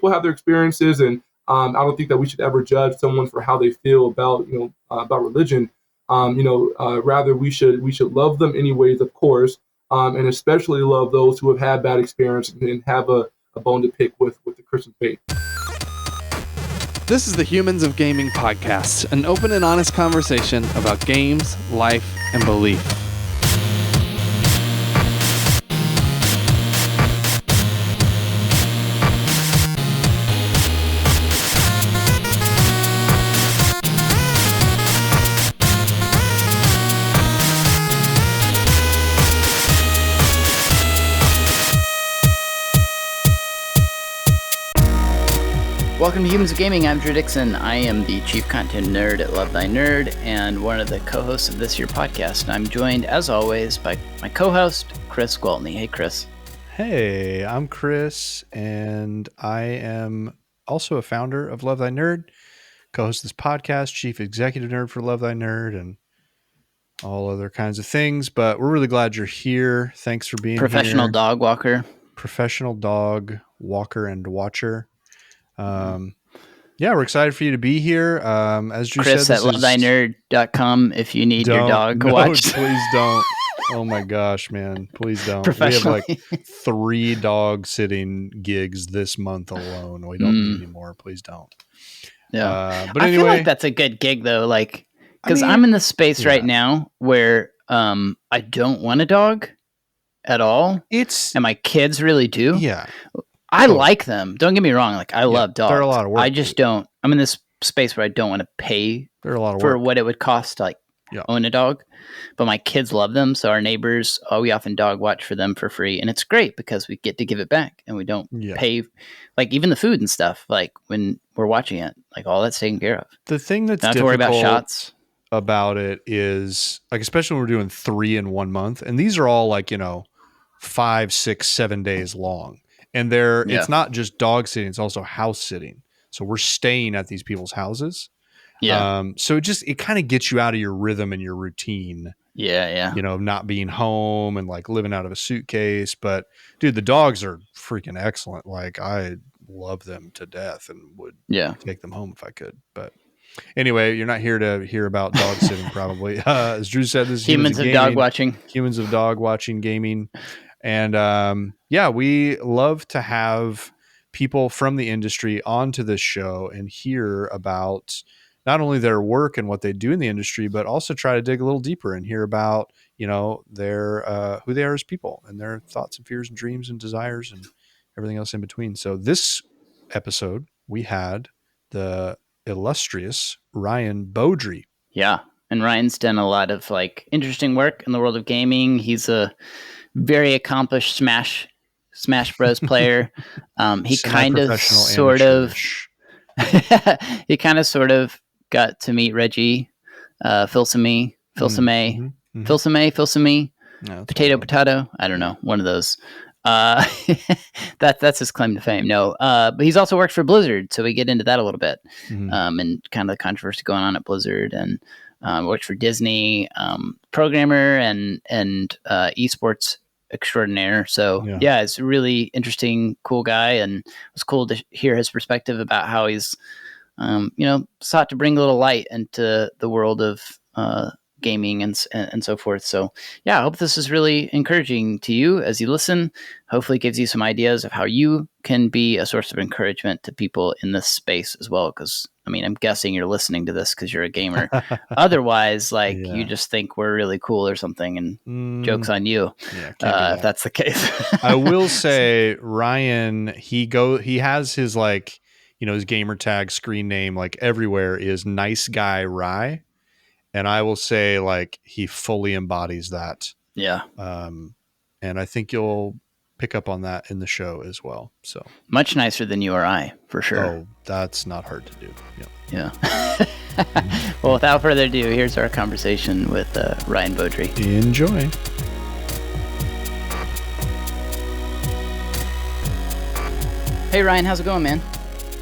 people have their experiences, and I don't think that we should ever judge someone for how they feel about about religion. Rather we should love them anyways, of course, and especially love those who have had bad experience and have a bone to pick with the Christian faith. This is the Humans of Gaming podcast, an open and honest conversation about games, life, and belief. Welcome to Humans of Gaming. I'm Drew Dixon. I am the chief content nerd at Love Thy Nerd and one of the co-hosts of this here podcast. And I'm joined, as always, by my co-host, Chris Gwaltney. Hey, Chris. Hey, I'm Chris, and I am also a founder of Love Thy Nerd, co-host this podcast, chief executive nerd for Love Thy Nerd, and all other kinds of things. But we're really glad you're here. Thanks for being Professional here. dog walker. Professional dog walker and watcher. We're excited for you to be here. As Drew Chris said, at lovethynerd.com if you need your dog watched. Please don't. Oh my gosh, man. Please don't. We have like 3 dog sitting gigs this month alone. We don't need any more. Please don't. Yeah. But I anyway, feel like that's a good gig though. Like, because I'm in the space right now where I don't want a dog at all. And my kids really do. Yeah. I like them. Don't get me wrong. Like, I love dogs. They're a lot of work. I just don't. I'm in this space where I don't want to pay for what it would cost to own a dog. But my kids love them. So our neighbors, we often dog watch for them for free. And it's great because we get to give it back and we don't pay, like even the food and stuff. Like when we're watching it, like all that's taken care of. The thing that's not to worry about shots about it is like, especially when we're doing 3 in 1 month. And these are all like, 5, 6, 7 days long. And it's not just dog sitting, it's also house sitting. So we're staying at these people's houses. Yeah. So it kind of gets you out of your rhythm and your routine. Yeah. Not being home and like living out of a suitcase. But dude, the dogs are freaking excellent. Like I love them to death and would take them home if I could. But anyway, you're not here to hear about dog sitting probably. As Drew said, this is Humans of Dog Watching. Humans of Dog Watching Gaming. And we love to have people from the industry onto this show and hear about not only their work and what they do in the industry, but also try to dig a little deeper and hear about, their who they are as people and their thoughts and fears and dreams and desires and everything else in between. So this episode, we had the illustrious Ryan Bowdre. Yeah. And Ryan's done a lot of interesting work in the world of gaming. He's a very accomplished Smash Bros player. He kind of sort of got to meet Reggie, Filsame, Potato. I don't know, one of those. That's his claim to fame. No, but he's also worked for Blizzard, so we get into that a little bit, and kind of the controversy going on at Blizzard, and worked for Disney, programmer and esports extraordinaire. So it's a really interesting, cool guy, and it was cool to hear his perspective about how he's, sought to bring a little light into the world of gaming and so forth. So I hope this is really encouraging to you as you listen. Hopefully it gives you some ideas of how you can be a source of encouragement to people in this space as well. Because I'm guessing you're listening to this because you're a gamer. Otherwise, you just think we're really cool or something, and joke's on you. If that's the case. I will say, Ryan, he has his his gamer tag screen name everywhere is Nice Guy Rye. And I will say, he fully embodies that. Yeah. And I think you'll pick up on that in the show as well. So much nicer than you or I, for sure. Oh, that's not hard to do. Yeah. Well, without further ado, here's our conversation with Ryan Bowdre. Enjoy. Hey, Ryan, how's it going, man?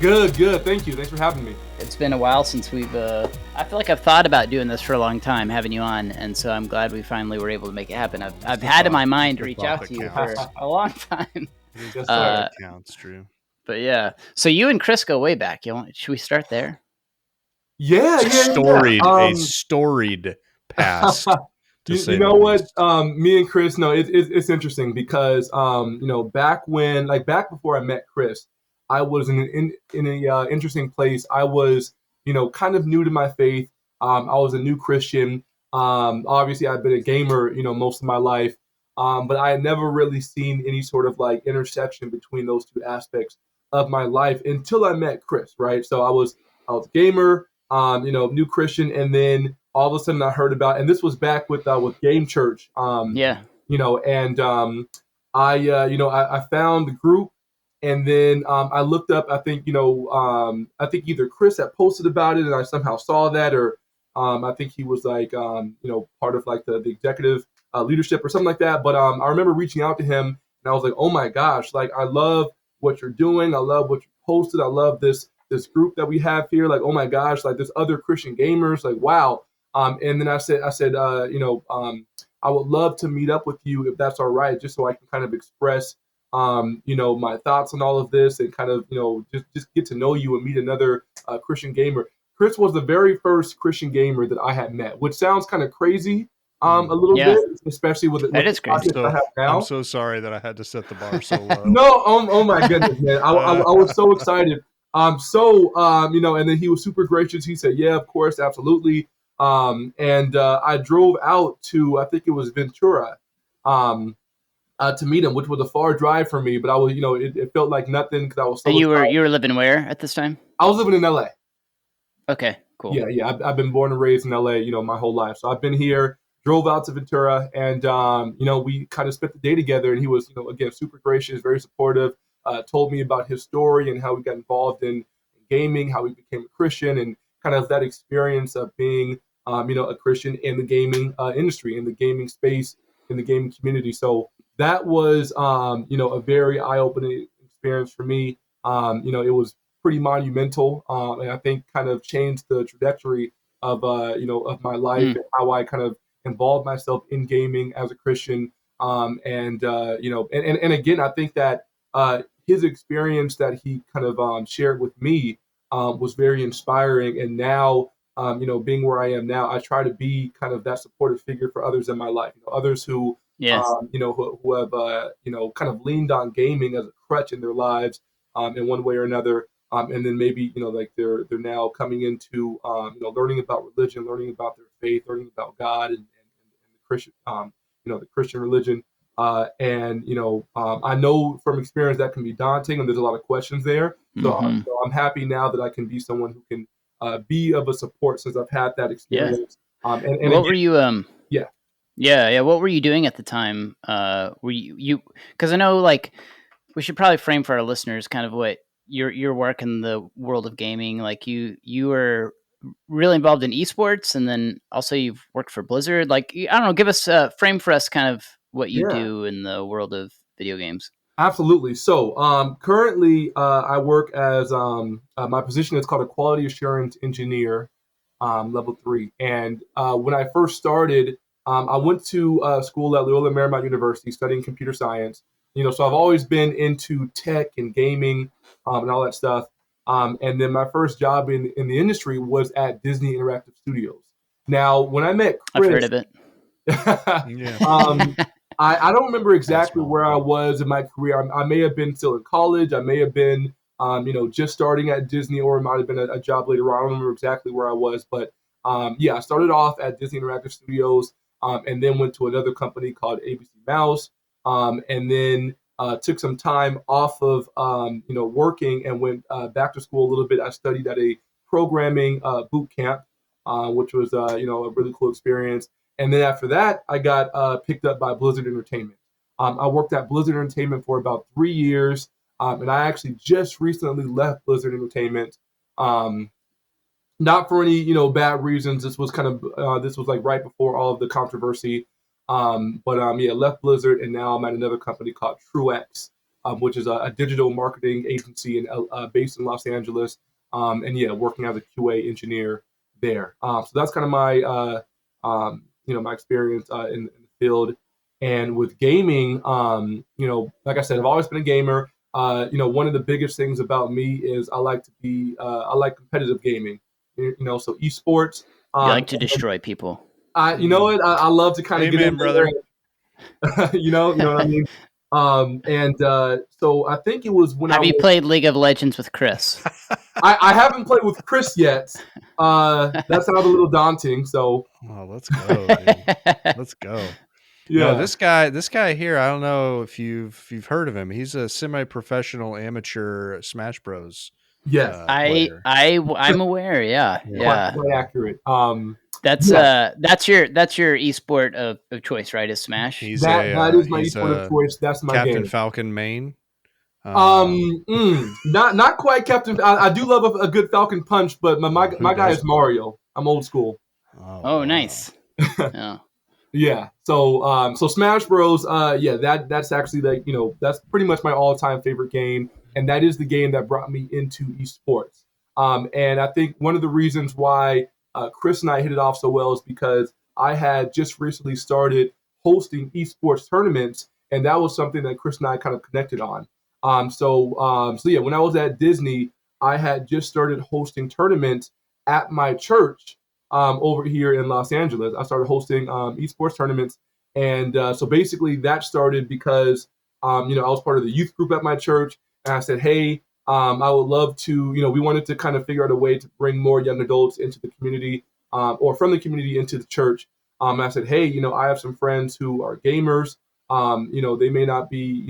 Good. Thank you. Thanks for having me. It's been a while since we've, I feel like I've thought about doing this for a long time, having you on, and so I'm glad we finally were able to make it happen. I've had in my mind to reach out to you for a long time. That counts, Drew. But yeah, so you and Chris go way back. Should we start there? Yeah. A storied past. You know what? Me and Chris, no, it's interesting because back before I met Chris, I was in a interesting place. I was kind of new to my faith. I was a new Christian. Obviously, I've been a gamer most of my life, but I had never really seen any sort of like intersection between those two aspects of my life until I met Chris. Right, so I was a gamer, new Christian, and then all of a sudden I heard about, and this was back with Game Church, Yeah. and I found the group, and then I looked up. I think either Chris had posted about it, and I somehow saw that, or I think he was like part of like the executive leadership or something like that. But I remember reaching out to him, and I was like, oh my gosh, like I love what you're doing. I love what you posted. I love this group that we have here. Like, oh my gosh, like there's other Christian gamers. Like, wow. And then I said, I would love to meet up with you if that's all right, just so I can kind of express, my thoughts on all of this and kind of, just get to know you and meet another Christian gamer. Chris was the very first Christian gamer that I had met, which sounds kind of crazy, a little bit, especially with is crazy. I have now. I'm so sorry that I had to set the bar so low. No, oh my goodness, man! I was so excited. And then he was super gracious. He said, "Yeah, of course, absolutely." And I drove out to, I think it was Ventura, to meet him, which was a far drive for me. But I was, it felt like nothing because I was so. And you were living where at this time? I was living in LA. Okay, cool. Yeah. I've been born and raised in LA, my whole life. So I've been here, drove out to Ventura, and we kind of spent the day together. And he was, again, super gracious, very supportive. Told me about his story and how he got involved in gaming, how he became a Christian, and kind of that experience of being, a Christian in the gaming industry, in the gaming space, in the gaming community. So that was, a very eye-opening experience for me. It was pretty monumental, and I think kind of changed the trajectory of, of my life and how I kind of involved myself in gaming as a Christian. And again, I think that his experience that he kind of shared with me was very inspiring. And now, being where I am now, I try to be kind of that supportive figure for others in my life. Others who, who have, kind of leaned on gaming as a crutch in their lives in one way or another. And then maybe, like they're now coming into, learning about religion, learning about their faith, learning about God and the Christian, the Christian religion. I know from experience that can be daunting, and there's a lot of questions there. So, so I'm happy now that I can be someone who can be of a support since I've had that experience. And what again, were you? Yeah. What were you doing at the time? Were you? Because I know, like, we should probably frame for our listeners kind of what your work in the world of gaming. Like, you were really involved in esports, and then also you've worked for Blizzard. Like, I don't know, give us a frame for us, kind of what you do in the world of video games. Absolutely. So currently I work as my position is called a quality assurance engineer, level 3. And when I first started, I went to school at Loyola Marymount University studying computer science. So I've always been into tech and gaming and all that stuff. And then my first job in the industry was at Disney Interactive Studios. Now, when I met Chris, I've heard of it. I don't remember exactly where I was in my career. I may have been still in college. I may have been, just starting at Disney, or it might have been a job later on. I don't remember exactly where I was, but I started off at Disney Interactive Studios, and then went to another company called ABC Mouse, and then took some time off of, working, and went back to school a little bit. I studied at a programming boot camp, which was, a really cool experience. And then after that, I got picked up by Blizzard Entertainment. I worked at Blizzard Entertainment for about 3 years, and I actually just recently left Blizzard Entertainment. Not for any bad reasons. This was like right before all of the controversy. Left Blizzard, and now I'm at another company called Truex, which is a digital marketing agency based in Los Angeles. Working as a QA engineer there. So that's kind of my my experience in the field. And with gaming, like I said, I've always been a gamer. one of the biggest things about me is I like competitive gaming. So esports. You like to destroy people. You know what? I love to kind of get in brother. there. You know what I mean? So I think it was when Have you played League of Legends with Chris? I haven't played with Chris yet. That sounds a little daunting. So let's go, dude. Let's go. Yeah, no, this guy here, I don't know if you've heard of him. He's a semi-professional amateur Smash Bros. Yes, player. I'm aware. Yeah. Quite accurate. That's your esport of choice, right? Is Smash? That is my esport of choice. That's my Captain game. Falcon main. Not quite Captain. I do love a good Falcon punch, but my guy is Mario. I'm old school. Oh, nice. Yeah. Yeah. So Smash Bros. That's actually that's pretty much my all-time favorite game, and that is the game that brought me into esports. And I think one of the reasons why Chris and I hit it off so well is because I had just recently started hosting esports tournaments, and that was something that Chris and I kind of connected on. When I was at Disney, I had just started hosting tournaments at my church over here in Los Angeles. I started hosting esports tournaments, and so basically that started because I was part of the youth group at my church, and I said, hey, I would love to, we wanted to kind of figure out a way to bring more young adults into the community or from the community into the church. I said, hey, I have some friends who are gamers. They may not be,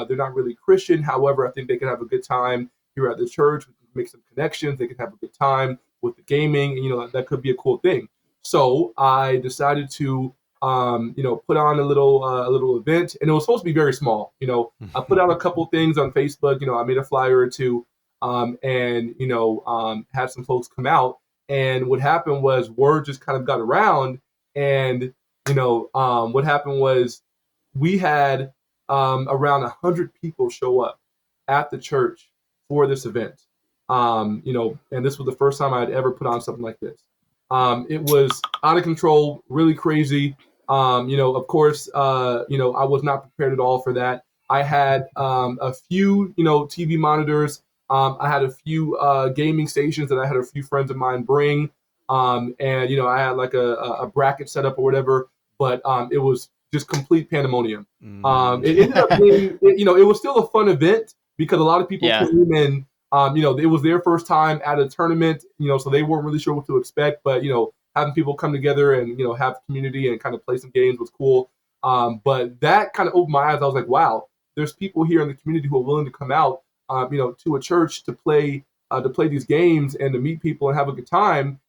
they're not really Christian. However, I think they can have a good time here at the church. We can make some connections. They can have a good time with the gaming. And, that could be a cool thing. So I decided to, put on a little event, and it was supposed to be very small. I put out a couple things on Facebook. I made a flyer or two, and had some folks come out. And what happened was word just kind of got around, and what happened was we had around 100 people show up at the church for this event. And this was the first time I had ever put on something like this. It was out of control, really crazy. Of course, I was not prepared at all for that. I had a few, TV monitors. I had a few gaming stations that I had a few friends of mine bring. And, I had like a bracket set up or whatever, but it was just complete pandemonium. It ended up being, it was still a fun event because a lot of people came in. It was their first time at a tournament, so they weren't really sure what to expect. But having people come together and have community and kind of play some games was cool. But that kind of opened my eyes. I was like, wow, there's people here in the community who are willing to come out, to a church to play these games and to meet people and have a good time.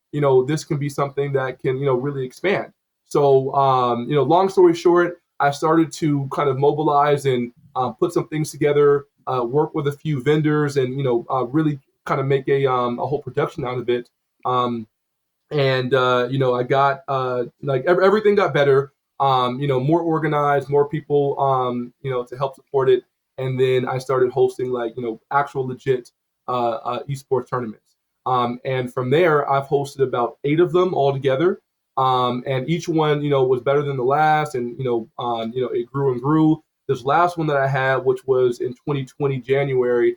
This can be something that can really expand. So, long story short, I started to kind of mobilize and put some things together, work with a few vendors, and really kind of make a whole production out of it. I got everything got better. More organized, more people, to help support it, and then I started hosting actual legit esports tournaments. And from there, I've hosted about 8 of them all together. And each one, was better than the last, and it grew and grew. This last one that I had, which was in 2020 January,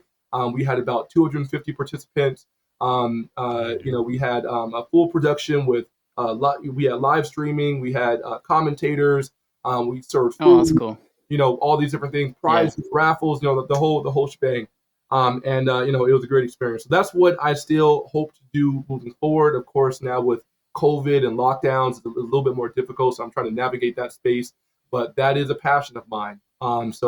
we had about 250 participants. We had a full production with we had live streaming, we had commentators, we served food, Oh, that's cool. All these different things, prizes, raffles, the whole shebang. It was a great experience. So that's what I still hope to do moving forward. Of course, now with COVID and lockdowns, it's a little bit more difficult, so I'm trying to navigate that space. But that is a passion of mine. That's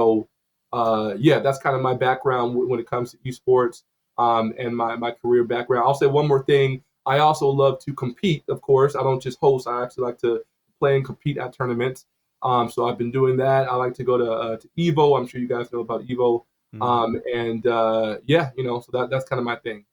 kind of my background when it comes to esports, and my career background. I'll say one more thing. I also love to compete, of course. I don't just host. I actually like to play and compete at tournaments. So I've been doing that. I like to go to Evo. I'm sure you guys know about Evo. So that's kind of my thing.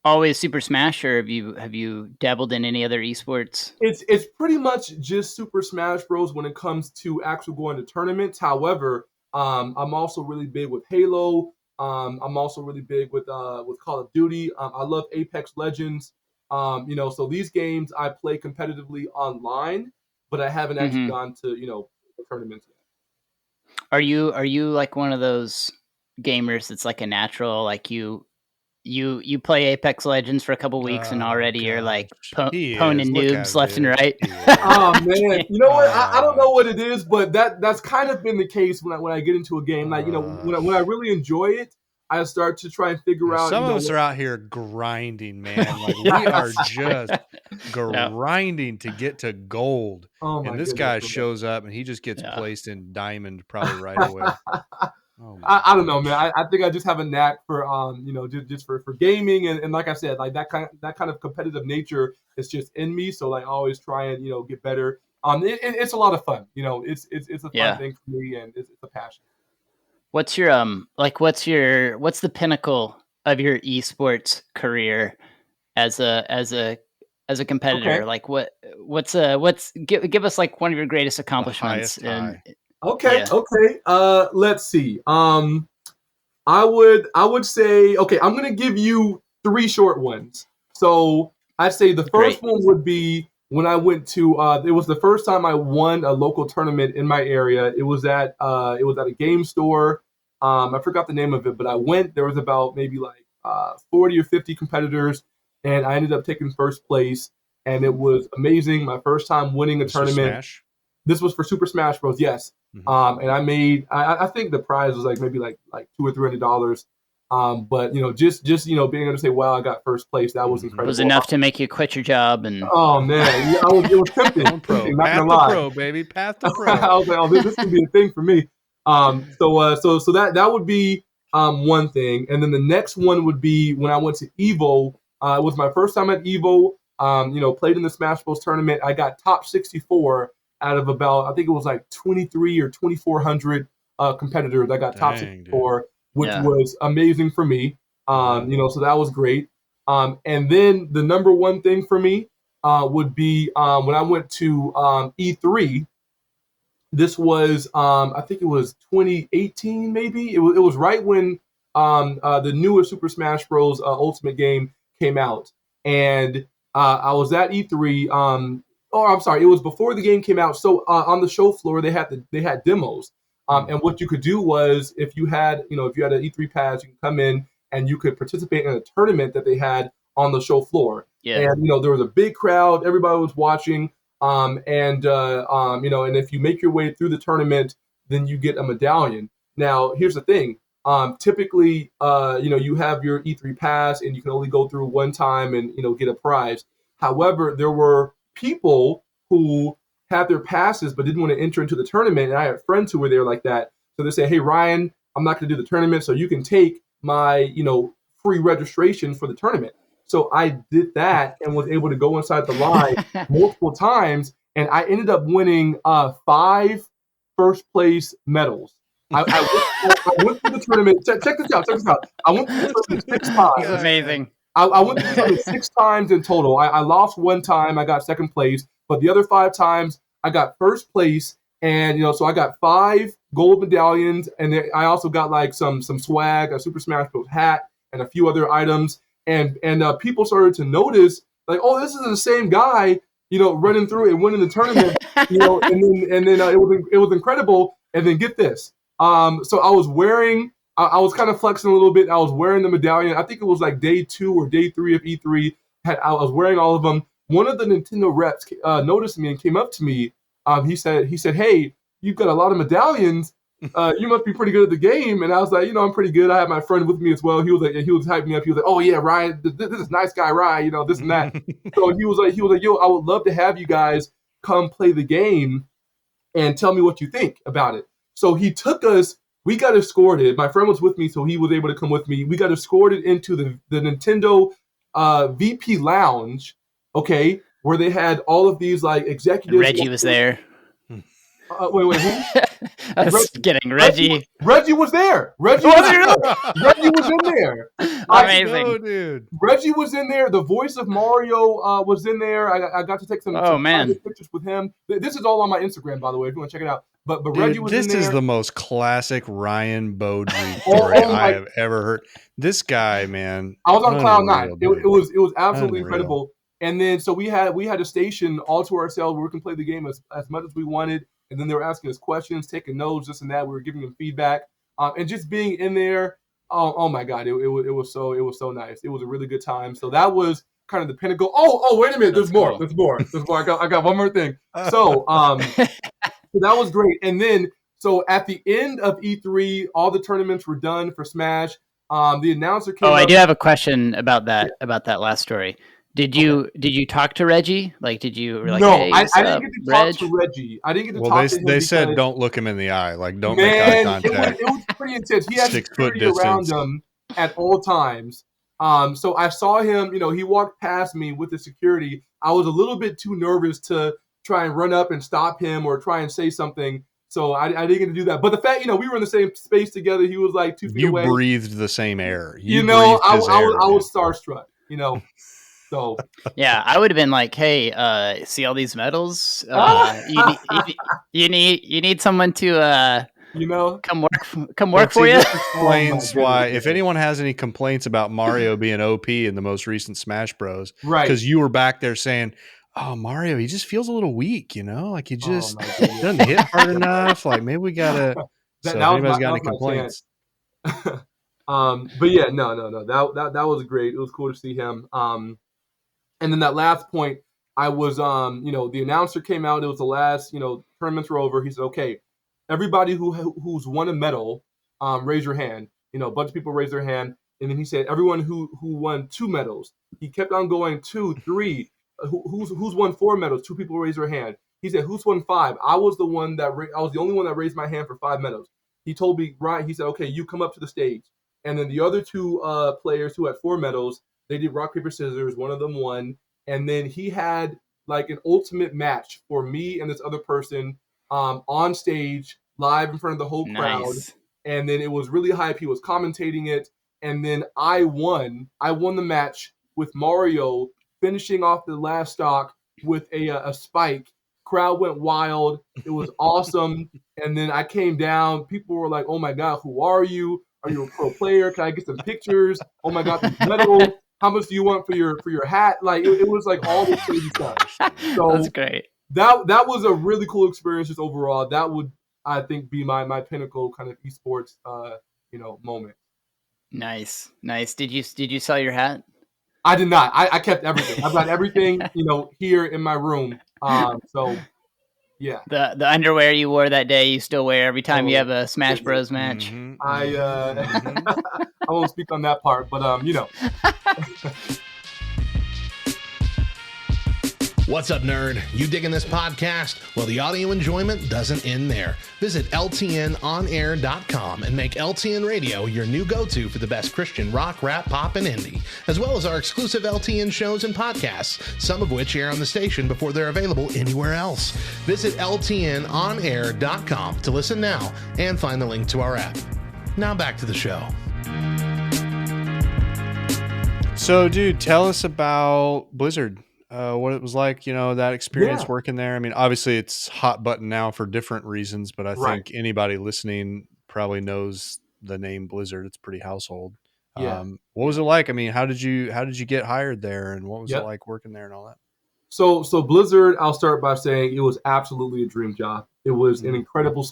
Always Super Smash, or have you dabbled in any other esports? It's pretty much just Super Smash Bros. When it comes to actually going to tournaments. However, I'm also really big with Halo. I'm also really big with Call of Duty. I love Apex Legends. So these games I play competitively online, but I haven't actually gone to tournaments yet. Are you like one of those gamers that's like a natural, like you play Apex Legends for a couple weeks and already you're like He is. poning Look noobs at left and it. right? He is. Oh man, you know what? I don't know Uh, what it is, but that's kind of been the case when I get into a game. Like when I really enjoy it, I start to try and figure out. Some of us are out here grinding, man. Like we are just grinding to get to gold. Oh my And this goodness, guy man. shows up and he just gets placed in diamond probably right away. Oh my I don't know, gosh. man. I think I just have a knack for just for gaming and like I said, like that kind of competitive nature is just in me. So like I always try and get better. It's a lot of fun. It's a fun thing for me, and it's a passion. What's your what's the pinnacle of your esports career as a competitor? Okay. Like give us like one of your greatest accomplishments highest high. Okay. Yeah. Okay. Let's see. I would say, okay, I'm gonna give you 3 short ones. So I'd say the first one would be when I went to it was the first time I won a local tournament in my area. It was at a game store. I forgot the name of it, but I went. There was about maybe like 40 or 50 competitors, and I ended up taking first place. And it was amazing. My first time winning a tournament. Smash? This was for Super Smash Bros. Yes. And I made. I think the prize was like maybe like $200 or $300. But just being able to say, wow, I got first place. That was incredible. It was enough to make you quit your job and. Oh man, yeah, it was tempting. Going pro. Tempting, not Path gonna to lie. pro, baby. Path to pro. I was like, oh, this can be a thing for me. So that would be one thing, and then the next one would be when I went to Evo. It was my first time at Evo. Played in the Smash Bros tournament. I got top 64 out of about, I think it was like 23 or 2,400 competitors. I got top 64, dude. Which was amazing for me. So that was great. And then the number one thing for me would be when I went to E3. This was, I think it was 2018, maybe. It was right when the newest Super Smash Bros. Ultimate game came out. And I was at E3. I'm sorry, it was before the game came out. So on the show floor, they had demos. And what you could do was, if you had an E3 pass, you could come in and you could participate in a tournament that they had on the show floor. Yeah. And there was a big crowd, everybody was watching. And if you make your way through the tournament, then you get a medallion. Now, here's the thing. Typically, you have your E3 pass and you can only go through one time and, get a prize. However, there were people who had their passes but didn't want to enter into the tournament. And I had friends who were there like that. So they say, hey, Ryan, I'm not going to do the tournament, so you can take my, free registration for the tournament. So I did that and was able to go inside the line multiple times. And I ended up winning 5 first place medals. I went to the tournament. Check this out. I went to the tournament 6 times. That's amazing. I went to the tournament 6 times in total. I lost 1 time. I got second place. But the other 5 times, I got first place. And, so I got 5 gold medallions. And I also got like some swag, a Super Smash Bros. Hat, and a few other items. And people started to notice, like, oh, this is the same guy, running through and winning the tournament, and then it was incredible. And then get this, so I was wearing, I was kind of flexing a little bit. I was wearing the medallion. I think it was like day 2 or day 3 of E3. I was wearing all of them. One of the Nintendo reps noticed me and came up to me. He said, hey, you've got a lot of medallions. You must be pretty good at the game. And I was like, I'm pretty good. I had my friend with me as well. He was hyping me up. He was like, oh yeah, Ryan, this is nice guy, Ryan, this and that. So he was like, yo, I would love to have you guys come play the game and tell me what you think about it. So he took us, we got escorted. My friend was with me, so he was able to come with me. We got escorted into the Nintendo VP Lounge, okay, where they had all of these like executives. Reggie was there. Wait, who? I was kidding. Reggie was there. Reggie was in there. Amazing. Oh, dude. Reggie was in there. The voice of Mario was in there. I got to take some pictures with him. This is all on my Instagram, by the way, if you want to check it out. But dude, Reggie was in there. This is the most classic Ryan Bowdre story I have ever heard. This guy, man. I was on cloud 9. It was absolutely incredible. And then so we had a station all to ourselves where we can play the game as much as we wanted. and then they were asking us questions, taking notes, this and that. We were giving them feedback, and just being in there. Oh my God, it was so nice. It was a really good time. So that was kind of the pinnacle. Oh, wait a minute. That's There's more. cool. There's more. I got one more thing. So so that was great. And then so at the end of E3, all the tournaments were done for Smash. The announcer came up. I do have a question about that last story. Did you talk to Reggie? Like, did you like? No, hey, I what's didn't up, get to Reg? talk to Reggie. I didn't get to Well, talk to him. they said because, don't look him in the eye. Like, don't make eye contact. it was pretty intense. He had 6 foot security around distance. him at all times. So I saw him, he walked past me with the security. I was a little bit too nervous to try and run up and stop him or try and say something. So I didn't get to do that. But the fact, we were in the same space together. He was like 2 feet away. You breathed the same air. I was starstruck, So Yeah, I would have been like, "Hey, see all these medals? You need someone to come work for you." Explains why, if anyone has any complaints about Mario being OP in the most recent Smash Bros, right? Because you were back there saying, "Oh, Mario, he just feels a little weak, like he just doesn't hit hard enough. Like maybe we gotta." So if anybody's got any complaints. But yeah, no. That was great. It was cool to see him. And then that last point, I was, the announcer came out. It was the last, tournaments were over. He said, "Okay, everybody who's won a medal, raise your hand." A bunch of people raised their hand, and then he said, "Everyone who won 2 medals." He kept on going 2, 3. Who's won 4 medals? 2 people raised their hand. He said, "Who's won 5?" I was the only one that raised my hand for 5 medals. He told me, right? He said, "Okay, you come up to the stage." And then the other 2 players who had 4 medals, they did rock, paper, scissors. One of them won. And then he had like an ultimate match for me and this other person on stage, live in front of the whole crowd. Nice. And then it was really hype. He was commentating it. And then I won. I won the match with Mario finishing off the last stock with a spike. Crowd went wild. It was awesome. And then I came down. People were like, "Oh my God, who are you? Are you a pro player? Can I get some pictures? Oh my God, the medal. How much do you want for your hat?" Like it was like all this crazy stuff. So that's great. That was a really cool experience just overall. That would, I think, be my pinnacle kind of esports moment. Nice. Did you sell your hat? I did not. I kept everything. I've got everything here in my room. So yeah. The underwear you wore that day, you still wear every time you have a Smash Bros match. I won't speak on that part, but What's up, nerd? You digging this podcast? Well, the audio enjoyment doesn't end there. Visit ltnonair.com and make LTN Radio your new go-to for the best Christian rock, rap, pop, and indie, as well as our exclusive LTN shows and podcasts, some of which air on the station before they're available anywhere else. Visit ltnonair.com to listen now and find the link to our app. Now back to the show. So, dude, tell us about Blizzard. What it was like, that experience working there. I mean, obviously it's hot button now for different reasons, but I think anybody listening probably knows the name Blizzard. It's pretty household. Yeah. What was it like? I mean, how did you get hired there, and what was it like working there and all that? So Blizzard, I'll start by saying it was absolutely a dream job. It was an incredible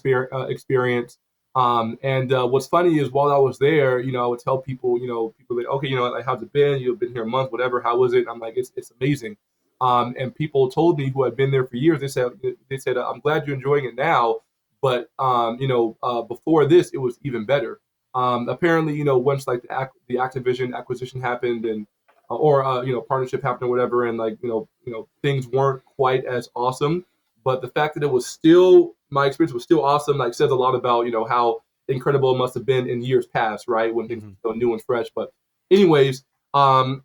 experience. And what's funny is while I was there, I would tell people, people like, "Okay, like, how's it been? You've been here a month, whatever. How was it?" I'm like, it's amazing. And people told me who had been there for years, they said, "I'm glad you're enjoying it now, but before this, it was even better." Apparently, once like the Activision acquisition happened and partnership happened or whatever, and like things weren't quite as awesome, but the fact that it was still, my experience was still awesome, like says a lot about how incredible it must have been in years past, right, when things were still new and fresh. But anyways.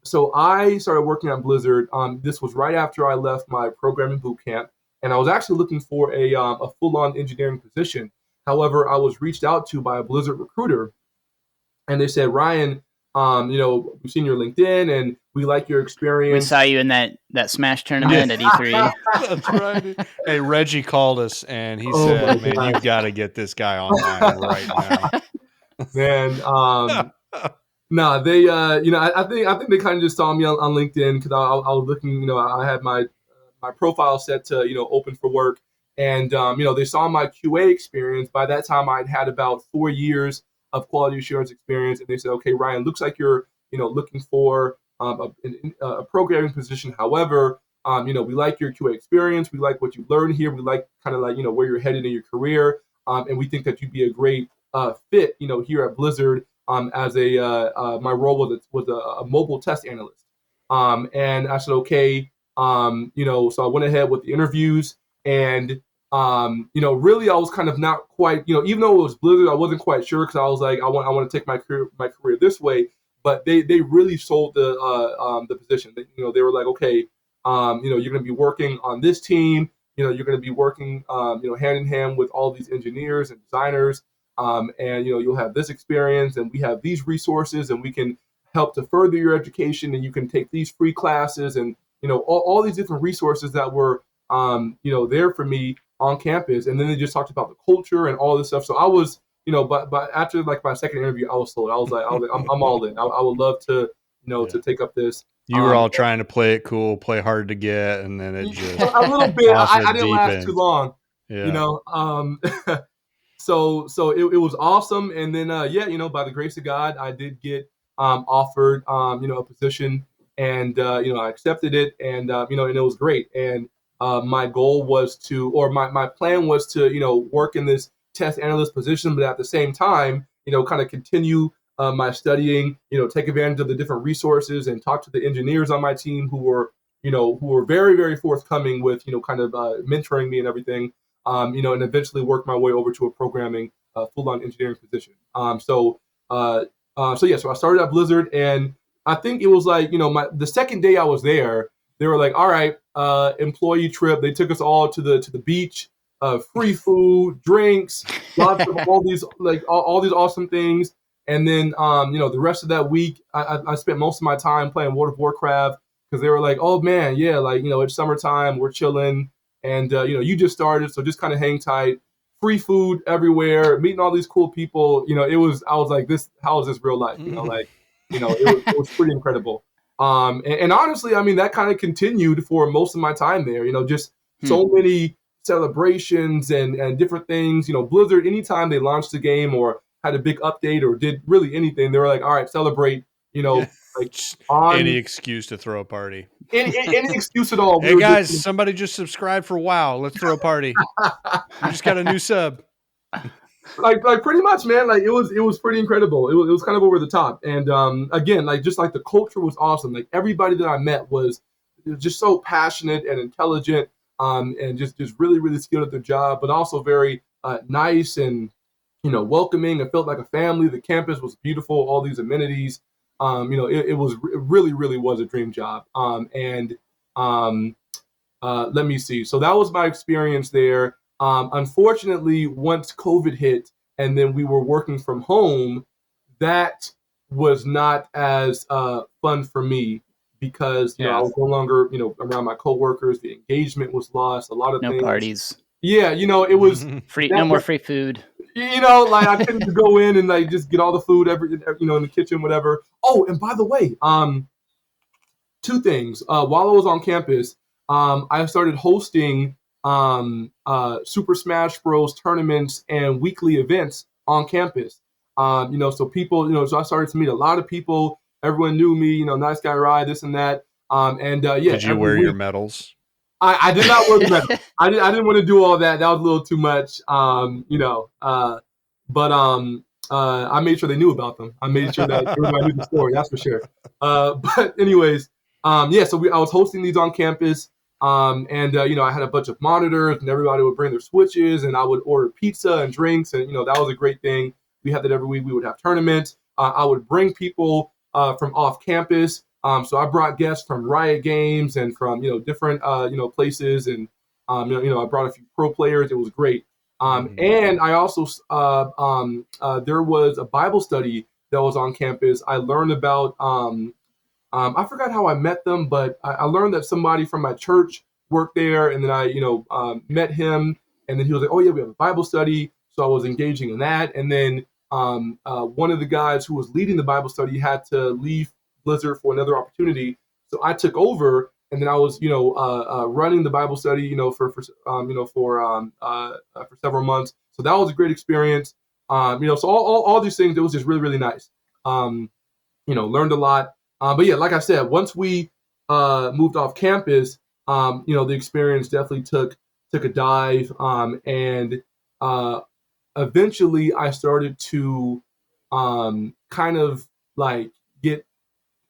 So I started working at Blizzard. This was right after I left my programming boot camp, and I was actually looking for a full-on engineering position. However, I was reached out to by a Blizzard recruiter, and they said, "Ryan, we've seen your LinkedIn, and we like your experience. We saw you in that Smash tournament at E3. That's right. Hey, Reggie called us, and he said, "Man, you got to get this guy online right now." Man, no, they, I think they kind of just saw me on LinkedIn because I was looking, I had my profile set to, open for work, And they saw my QA experience. By that time, I'd had about 4 years of quality assurance experience, and they said, "Okay, Ryan, looks like you're looking for a programming position. However, we like your QA experience. We like what you learned here. We like kind of like where you're headed in your career, and we think that you'd be a great fit, here at Blizzard as my role was a mobile test analyst." And I said, okay. So I went ahead with the interviews, and really I was kind of not quite, even though it was Blizzard, I wasn't quite sure because I was like, I want to take my career this way. But they really sold the position. They were like, okay, you're going to be working on this team. You're going to be working, hand in hand with all these engineers and designers, and you'll have this experience, and we have these resources, and we can help to further your education, and you can take these free classes, and all these different resources that were there for me on campus. And then they just talked about the culture and all this stuff. So I was, but after like my second interview, I was sold. I was like, I'm all in. I would love to, to take up this. You were all trying to play it cool, play hard to get, and then it just a little bit. I didn't last end. too long. Yeah. So it was awesome. And then by the grace of God, I did get offered a position, and I accepted it, and and it was great. And my goal was to, or my plan was to work in this test analyst position, but at the same time kind of continue my studying, take advantage of the different resources and talk to the engineers on my team who were very, very forthcoming with kind of mentoring me and everything, and eventually work my way over to a programming full-on engineering position. So I started at Blizzard, and I think it was like the second day I was there, they were like, all right, employee trip. They took us all to the beach, free food, drinks, lots of all these all these awesome things. And then the rest of that week, I spent most of my time playing World of Warcraft, because they were like, oh man, yeah, it's summertime, we're chilling, and you just started, so just kind of hang tight. Free food everywhere, meeting all these cool people. I was like, how is this real life? It was pretty incredible. And honestly, I mean, that kind of continued for most of my time there. Just so many celebrations and different things. Blizzard, anytime they launched the game or had a big update or did really anything, they were like, all right, celebrate. Any excuse to throw a party. Any excuse at all. Hey guys, somebody just subscribed for WoW. Let's throw a party. We just got a new sub. Like pretty much, man. Like it was pretty incredible. It was kind of over the top. And again, just the culture was awesome. Like everybody that I met was just so passionate and intelligent, and just really, really skilled at their job, but also very nice and welcoming. It felt like a family. The campus was beautiful. All these amenities. It really, really was a dream job. Let me see. So that was my experience there. Unfortunately, once COVID hit and then we were working from home, that was not as fun for me, because I was no longer around my coworkers. The engagement was lost. A lot of no things. parties. Yeah, it was free. No more free food. I couldn't go in and just get all the food in the kitchen, whatever. Oh, and by the way, two things. While I was on campus, I started hosting Super Smash Bros. Tournaments and weekly events on campus. So people, so I started to meet a lot of people. Everyone knew me, nice guy Rye, this and that. Did you wear your medals? I did not wear the medal. I didn't want to do all that. That was a little too much. But I made sure they knew about them. I made sure that everybody knew the story. That's for sure. But anyways, so I was hosting these on campus. I had a bunch of monitors, and everybody would bring their switches, and I would order pizza and drinks, and that was a great thing. We had that every week. We would have tournaments. I would bring people from off campus. So I brought guests from Riot Games and from different places, and I brought a few pro players. It was great. And I also there was a Bible study that was on campus. I learned about I forgot how I met them, but I learned that somebody from my church worked there, and then I met him, and then he was like, oh yeah, we have a Bible study. So I was engaging in that, and then one of the guys who was leading the Bible study had to leave Blizzard for another opportunity. So I took over, and then I was, running the Bible study, for several months. So that was a great experience. So all these things, it was just really, really nice. Learned a lot. But yeah, like I said, once we moved off campus, the experience definitely took a dive. And eventually I started to kind of like get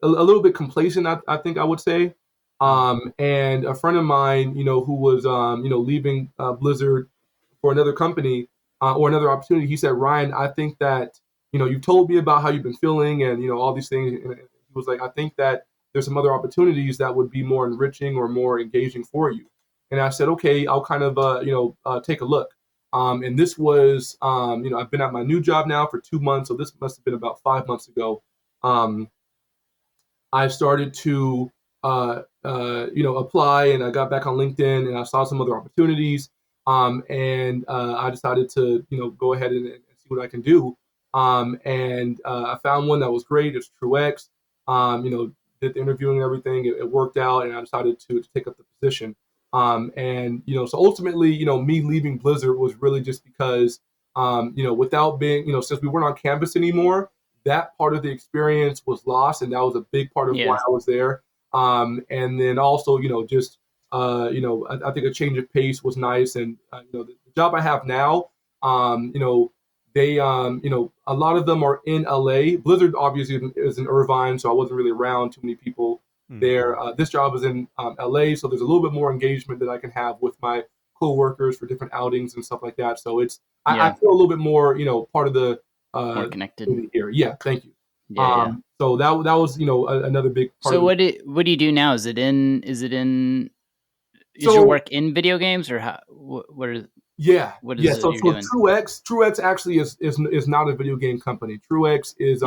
a little bit complacent, I think I would say. And a friend of mine, who was, leaving Blizzard for another company or another opportunity, he said, Ryan, I think that, you've told me about how you've been feeling and, all these things. And he was like, I think that there's some other opportunities that would be more enriching or more engaging for you. And I said, okay, I'll kind of, take a look. And this was, I've been at my new job now for 2 months. So this must have been about 5 months ago. I started to, apply, and I got back on LinkedIn, and I saw some other opportunities. And I decided to, go ahead and see what I can do. And I found one that was great. It's TrueX. Did the interviewing and everything. It worked out, and I decided to take up the position. So ultimately, me leaving Blizzard was really just because, without being, since we weren't on campus anymore, that part of the experience was lost, and that was a big part of why I was there. And then also, I think a change of pace was nice. And the job I have now, they, a lot of them are in LA. Blizzard obviously is in Irvine, so I wasn't really around too many people there. This job is in LA, so there's a little bit more engagement that I can have with my co-workers for different outings and stuff like that. So I feel a little bit more, part of the more connected here. Yeah, thank you. Yeah. So that was another big part. So what do you do now? Is your work in video games, or how? What is? Yeah. What is So you're doing? TrueX actually is not a video game company. TrueX is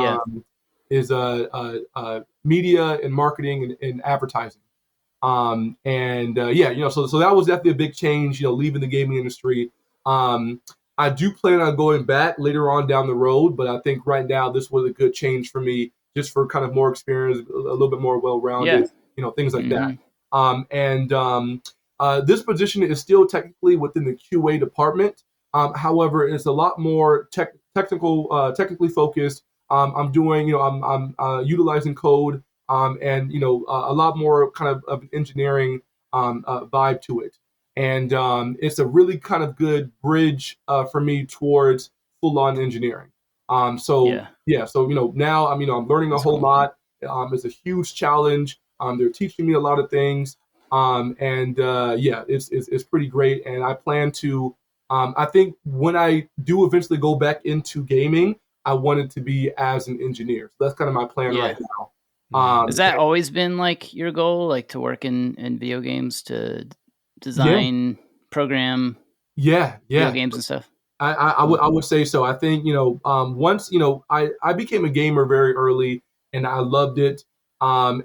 media and marketing and advertising. So that was definitely a big change, leaving the gaming industry. I do plan on going back later on down the road, but I think right now this was a good change for me, just for kind of more experience, a little bit more well-rounded, things like that. This position is still technically within the QA department. However, it's a lot more technically focused. I'm doing, I'm utilizing code, and a lot more kind of an engineering vibe to it. And it's a really kind of good bridge for me towards full-on engineering. So now I'm learning a whole lot. It's a huge challenge. They're teaching me a lot of things. It's pretty great. And I plan to, I think when I do eventually go back into gaming, I want it to be as an engineer. So that's kind of my plan right now. Has that always been like your goal, like to work in video games, to design, program, video games and stuff? I would say so. I think, once, I became a gamer very early, and I loved it. I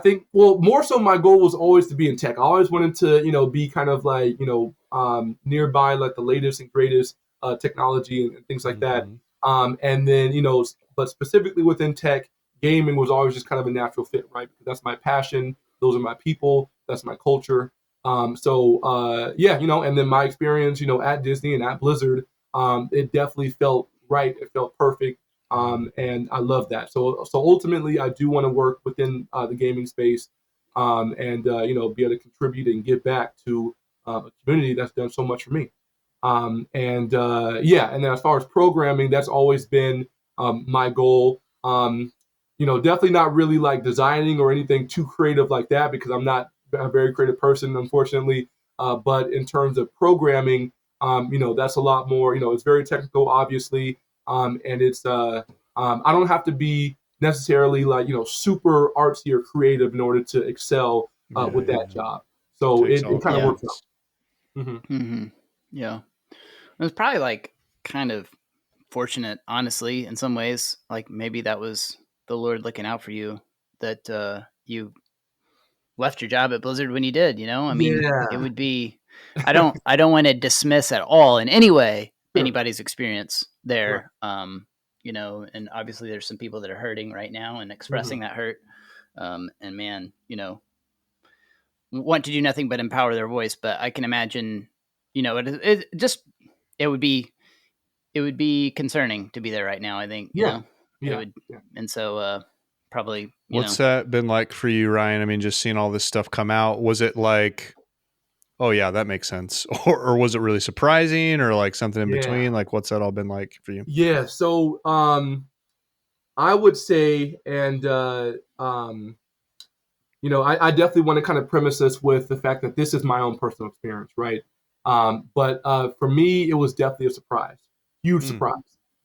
think, well, more so my goal was always to be in tech. I always wanted to, be kind of like, nearby, like the latest and greatest technology and things like that. And then, but specifically within tech, gaming was always just kind of a natural fit, right? Because that's my passion. Those are my people. That's my culture. And then my experience, at Disney and at Blizzard, it definitely felt right. It felt perfect. And I love that. So ultimately, I do want to work within the gaming space, and be able to contribute and give back to a community that's done so much for me. And then as far as programming, that's always been my goal. Definitely not really like designing or anything too creative like that, because I'm not a very creative person, unfortunately. But in terms of programming, that's a lot more. It's very technical, obviously. And it's I don't have to be necessarily like super artsy or creative in order to excel with that job. So it kind of works out. Yeah, it was probably like kind of fortunate, honestly, in some ways. Like maybe that was the Lord looking out for you, that you left your job at Blizzard when you did. I mean, it would be. I don't want to dismiss at all in any way anybody's experience there. And obviously there's some people that are hurting right now and expressing that hurt. and man, want to do nothing but empower their voice. But I can imagine, it would be concerning to be there right now. I think, Yeah. it would, and so probably. What's that been like for you, Ryan? I mean, just seeing all this stuff come out, was it like, oh yeah, that makes sense, or was it really surprising, or like something in between? Like, what's that all been like for you? Yeah. So I would say, and I definitely want to kind of premise this with the fact that this is my own personal experience, right? But for me, it was definitely a surprise, huge surprise.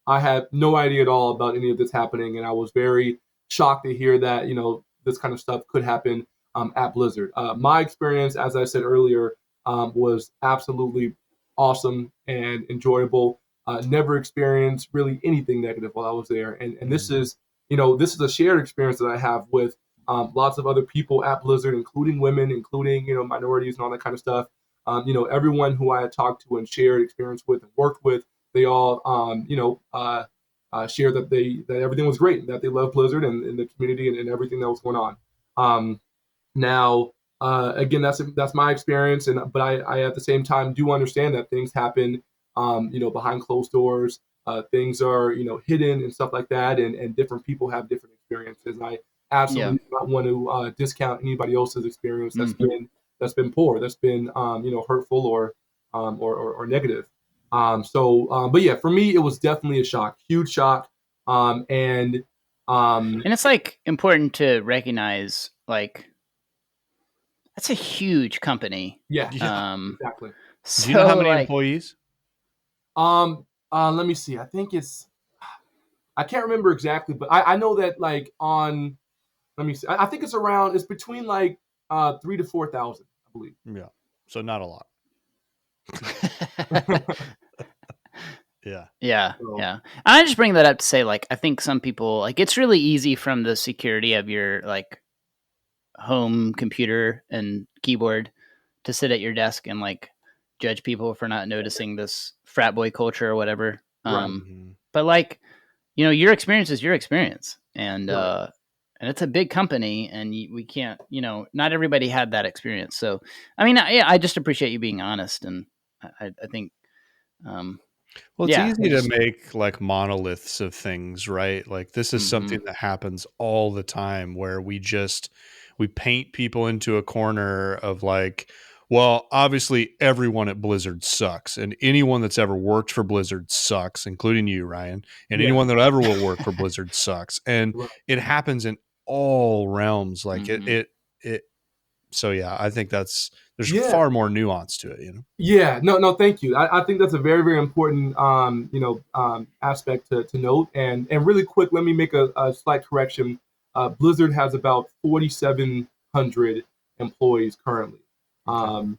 I had no idea at all about any of this happening, and I was very shocked to hear that this kind of stuff could happen at Blizzard. My experience, as I said earlier, was absolutely awesome and enjoyable. Never experienced really anything negative while I was there, and this is a shared experience that I have with lots of other people at Blizzard, including women, including minorities and all that kind of stuff. Everyone who I had talked to and shared experience with and worked with, they all shared that everything was great, that they love Blizzard and the community and everything that was going on. Now, again, that's my experience, but I at the same time do understand that things happen, behind closed doors. Things are hidden and stuff like that, and different people have different experiences. And I absolutely do not want to discount anybody else's experience that's been poor, that's been hurtful or negative. But yeah, for me, it was definitely a shock, huge shock, and it's like important to recognize, like, that's a huge company. Yeah, exactly. So, do you know how many employees? Let me see. I think I can't remember exactly, but I know that let me see. I think it's between 3,000 to 4,000, I believe. Yeah. So not a lot. Yeah. Yeah. Yeah. I just bring that up to say, I think some people, it's really easy from the security of your home computer and keyboard to sit at your desk and judge people for not noticing this frat boy culture or whatever. But your experience is your experience, and it's a big company, and we can't, not everybody had that experience. So, I mean, I just appreciate you being honest, and I think, well, it's easy to make monoliths of things, right? This is something that happens all the time, where we paint people into a corner of well, obviously everyone at Blizzard sucks, and anyone that's ever worked for Blizzard sucks, including you, Ryan, and anyone that ever will work for Blizzard sucks. And it happens in all realms. So yeah, I think there's far more nuance to it, Yeah, no, thank you. I think that's a very, very important, aspect to note. And really quick, let me make a slight correction. Blizzard has about 4,700 employees currently. So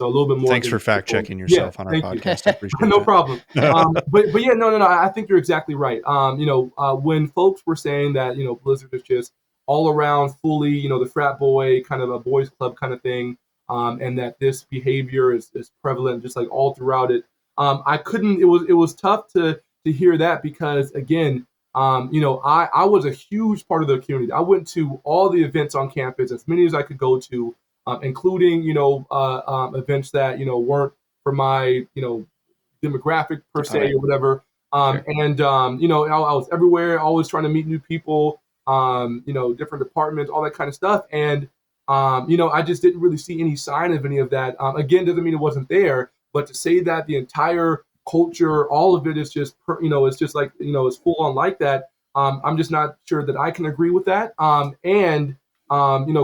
a little bit more. Thanks for fact checking yourself on our podcast. I appreciate no that. problem. But yeah, no. I think you're exactly right. When folks were saying that Blizzard is just all around fully the frat boy kind of a boys club kind of thing, and that this behavior is prevalent just all throughout it. I couldn't. It was tough to hear that, because again, I was a huge part of the community. I went to all the events on campus, as many as I could go to. Including events that weren't for my demographic per se or whatever. And I was everywhere, always trying to meet new people, different departments, all that kind of stuff. And I just didn't really see any sign of any of that. Again, doesn't mean it wasn't there, but to say that the entire culture, all of it is just it's just it's full on like that. I'm just not sure that I can agree with that. And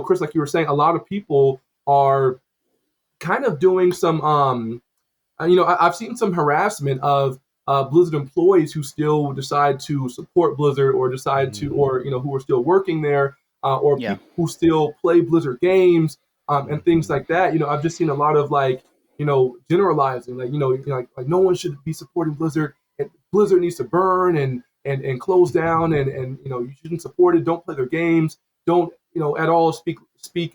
Chris, like you were saying, a lot of people are kind of doing some, I've seen some harassment of Blizzard employees who still decide to support Blizzard or decide to, or, who are still working there, or people who still play Blizzard games, and things like that. I've just seen a lot of generalizing, like no one should be supporting Blizzard, and Blizzard needs to burn and close down, and you shouldn't support it. Don't play their games. Don't at all speak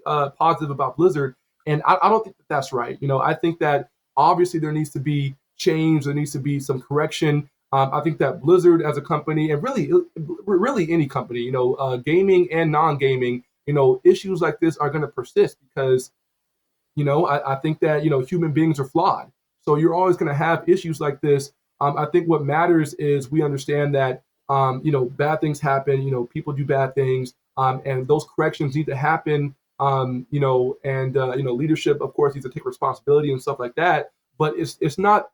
positive about Blizzard. And I don't think that that's right. I think that obviously there needs to be change. There needs to be some correction. I think that Blizzard as a company, and really any company, gaming and non-gaming, issues like this are going to persist because, I think that, human beings are flawed. So you're always going to have issues like this. I think what matters is we understand that, bad things happen, people do bad things, and those corrections need to happen, leadership, of course, needs to take responsibility and stuff like that. But it's not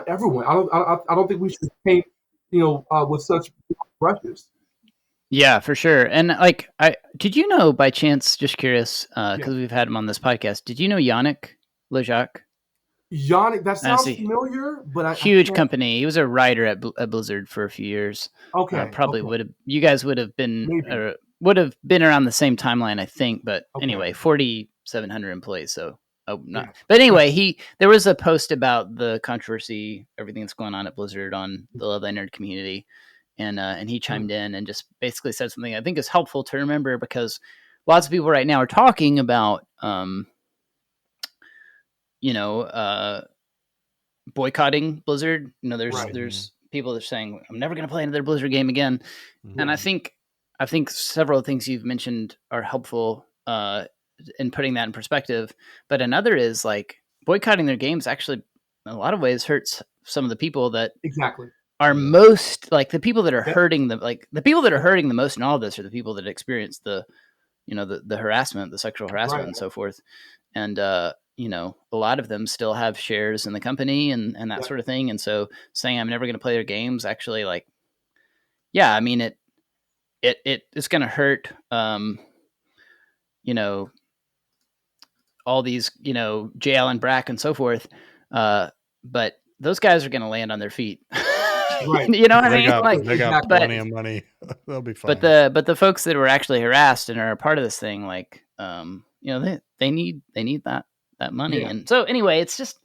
everyone. I don't think we should paint, with such brushes. Yeah, for sure. And like, did you know by chance? Just curious, because Yeah. we've had him on this podcast. Did you know Yannick Lejac? Yannick, that sounds Honestly, familiar, but I huge can't. company. He was a writer at Blizzard for a few years. Okay, Probably okay, would have. You guys would have been maybe. would have been around the same timeline, I think. But Okay, anyway, 4,700 employees. So not. yeah, But anyway, there was a post about the controversy, everything that's going on at Blizzard on the Love Thy Nerd community, and he chimed in and just basically said something I think is helpful to remember, because lots of people right now are talking about boycotting Blizzard. right, There's people that are saying, I'm never going to play another Blizzard game again. Mhm. And I think several things you've mentioned are helpful in putting that in perspective. But another is like boycotting their games actually in a lot of ways hurts some of the people that exactly. are most, like, the people that are Yep. hurting them. Like, the people that are hurting the most in all of this are the people that experience the harassment, the sexual harassment, Right. and so forth. And a lot of them still have shares in the company and that Yep. sort of thing. And so saying I'm never going to play their games, actually, like, yeah, I mean, it's going to hurt, all these, JL and Brack and so forth. But those guys are going to land on their feet. Right. You know what I They mean? got Like, they got but plenty of money. They'll be fine. but the folks that were actually harassed and are a part of this thing, like, they need that money. Yeah. And so anyway, it's just,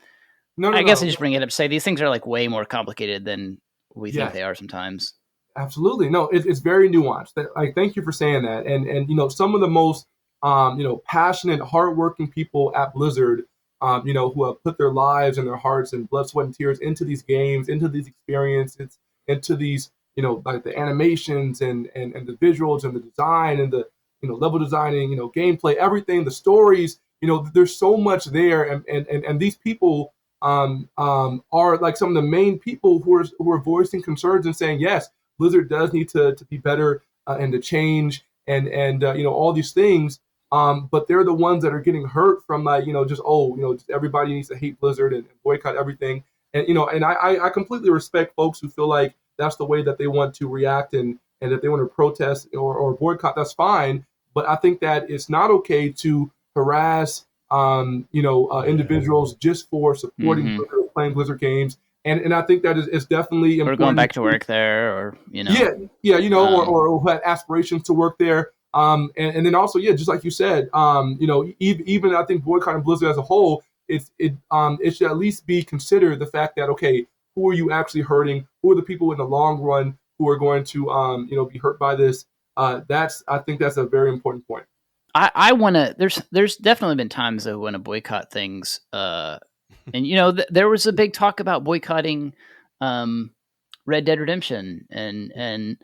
No, I guess I no. just bring it up to say these things are like way more complicated than we think Yes. they are sometimes. Absolutely. No, it's very nuanced. Like, thank you for saying that. And some of the most passionate, hardworking people at Blizzard, who have put their lives and their hearts and blood, sweat, and tears into these games, into these experiences, into these, like the animations and the visuals and the design and the level designing, gameplay, everything, the stories. There's so much there, and these people are like some of the main people who are voicing concerns and saying, yes, Blizzard does need to be better and to change and all these things. But they're the ones that are getting hurt from just everybody needs to hate Blizzard and boycott everything. And I completely respect folks who feel like that's the way that they want to react, and if they want to protest or boycott, that's fine. But I think that it's not okay to harass individuals just for supporting Mhm. Blizzard, playing Blizzard games. And I think that is definitely Or important. going back to work there, or or who had aspirations to work there. And then also, just like you said, even I think boycotting Blizzard as a whole, it should at least be considered the fact that, okay, who are you actually hurting? Who are the people in the long run who are going to be hurt by this? I think that's a very important point. I want to. There's definitely been times though when I boycott things, and there was a big talk about boycotting Red Dead Redemption and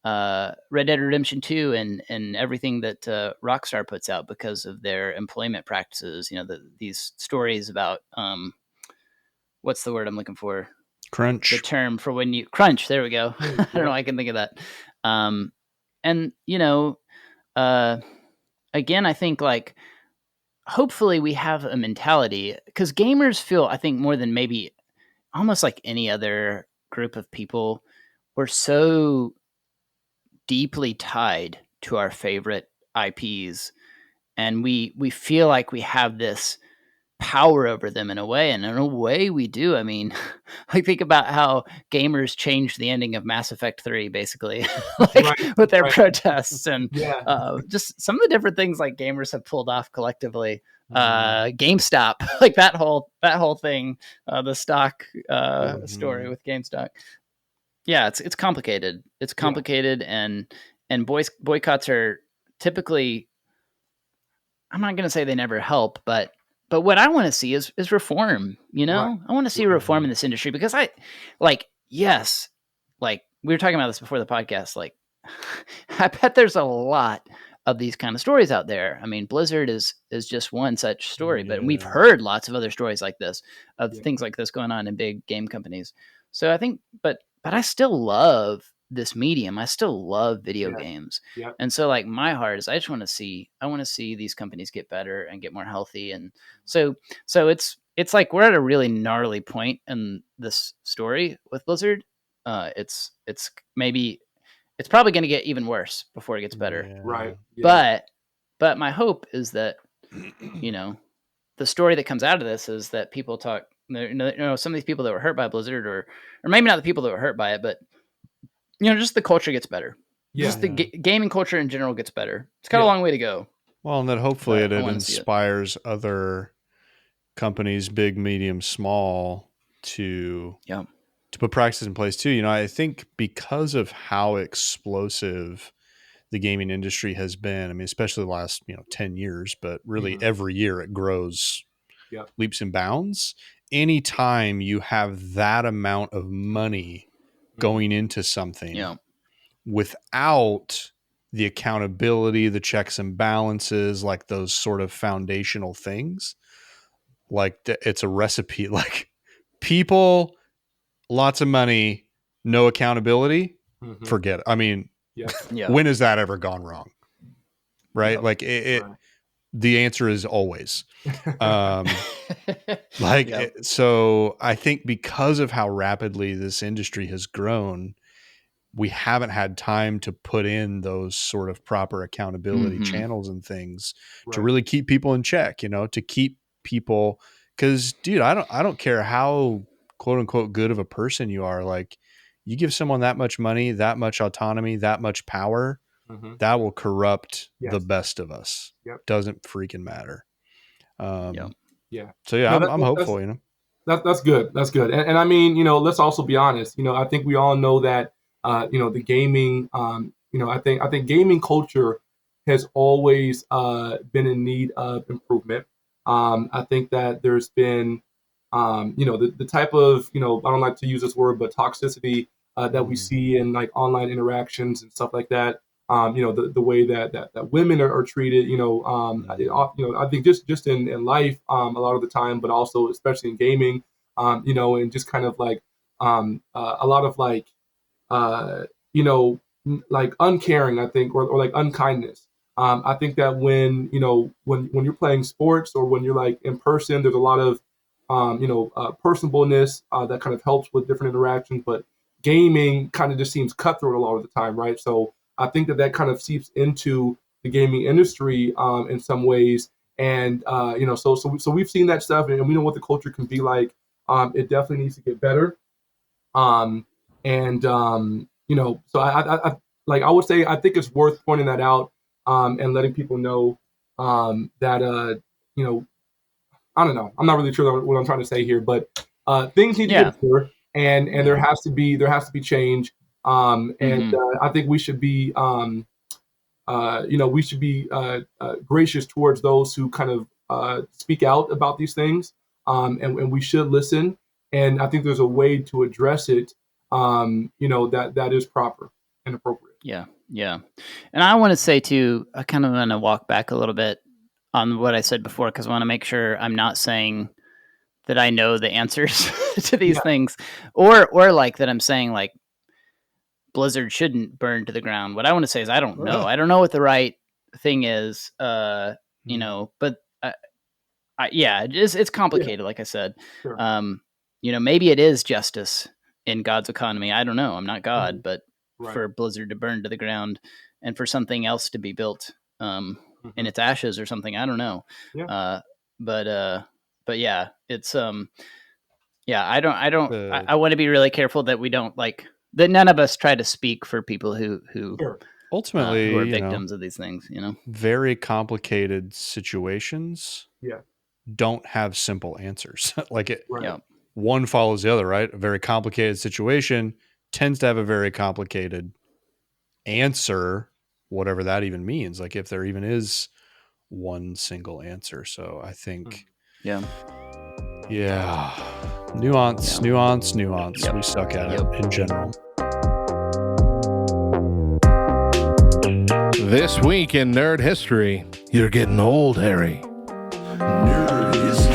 Red Dead Redemption 2 and everything that Rockstar puts out because of their employment practices. These stories about what's the word I'm looking for? Crunch. The term for when you crunch. There we go. I don't know. I can think of that. And again, I think, like, hopefully we have a mentality, because gamers feel, I think, more than maybe almost like any other group of people, we're so deeply tied to our favorite IPs, and we feel like we have this power over them in a way, and in a way we do. I mean, I think about how gamers changed the ending of Mass Effect 3, basically, with their protests and just some of the different things like gamers have pulled off collectively. GameStop, like that whole thing, the stock story with GameStop. Yeah, it's complicated. It's complicated, and boycotts are typically, I'm not going to say they never help, but what I want to see is reform. I want to see reform in this industry, because yes, like we were talking about this before the podcast. Like, I bet there's a lot of these kind of stories out there. I mean, Blizzard is just one such story, but we've Yeah. heard lots of other stories like this, of Yeah. things like this going on in big game companies. So I think, but I still love this medium. I still love video Yeah. games. Yeah. And so like my heart is, I want to see these companies get better and get more healthy. And so it's like we're at a really gnarly point in this story with Blizzard. It's probably going to get even worse before it gets better. Yeah. Right. Yeah. But my hope is that, you know, the story that comes out of this is that people talk, you know, some of these people that were hurt by Blizzard, or maybe not the people that were hurt by it, but, you know, just the culture gets better. Yeah. Just the gaming culture in general gets better. It's got a long way to go. Well, and then hopefully But I it wanna see it. inspires other companies, big, medium, small, to put practices in place too. You know, I think because of how explosive the gaming industry has been, I mean, especially the last, 10 years, but really every year it grows leaps and bounds. Anytime you have that amount of money going into something without the accountability, the checks and balances, like those sort of foundational things, like it's a recipe. Like people, lots of money, no accountability, forget it. I mean, when has that ever gone wrong? Right? Yeah. Like it Right. The answer is always. So I think because of how rapidly this industry has grown, we haven't had time to put in those sort of proper accountability channels and things to really keep people in check, to keep people, because dude, I don't care how quote unquote good of a person you are. Like, you give someone that much money, that much autonomy, that much power, that will corrupt the best of us. Doesn't freaking matter. Yeah. So yeah, I'm hopeful, That's good. That's good. And I mean, let's also be honest. I think we all know that the gaming, I think gaming culture has always been in need of improvement. I think that there's been, the type of, I don't like to use this word, but toxicity that we see in like online interactions and stuff like that. The way that women are treated, I think just in life a lot of the time, but also especially in gaming, and just kind of like a lot of like, like uncaring, I think, or like unkindness. I think that when you're playing sports or when you're like in person, there's a lot of personableness that kind of helps with different interactions, but gaming kind of just seems cutthroat a lot of the time, right? So I think that kind of seeps into the gaming industry in some ways, and so we've seen that stuff, and we know what the culture can be like. It definitely needs to get better, so I like I would say I think it's worth pointing that out and letting people know that I don't know. I'm not really sure what I'm trying to say here, but things need to get better, and there has to be change. I think we should be gracious towards those who kind of speak out about these things, and we should listen. And I think there's a way to address it, that is proper and appropriate. Yeah. And I want to say too, I kind of want to walk back a little bit on what I said before, because I want to make sure I'm not saying that I know the answers to these things, or like that I'm saying like Blizzard shouldn't burn to the ground. What I want to say is I don't know. I don't know what the right thing is, but it's complicated, like I said. Sure. Maybe it is justice in God's economy. I don't know. I'm not God, but for Blizzard to burn to the ground and for something else to be built in its ashes or something, I don't know. But yeah, it's I want to be really careful that we don't that none of us try to speak for people who ultimately who are victims of these things, very complicated situations don't have simple answers. One follows the other, right? A very complicated situation tends to have a very complicated answer, whatever that even means. Like if there even is one single answer. So I think, nuance. We suck at it in general. This week in Nerd History, you're getting old, Harry. Nerd History.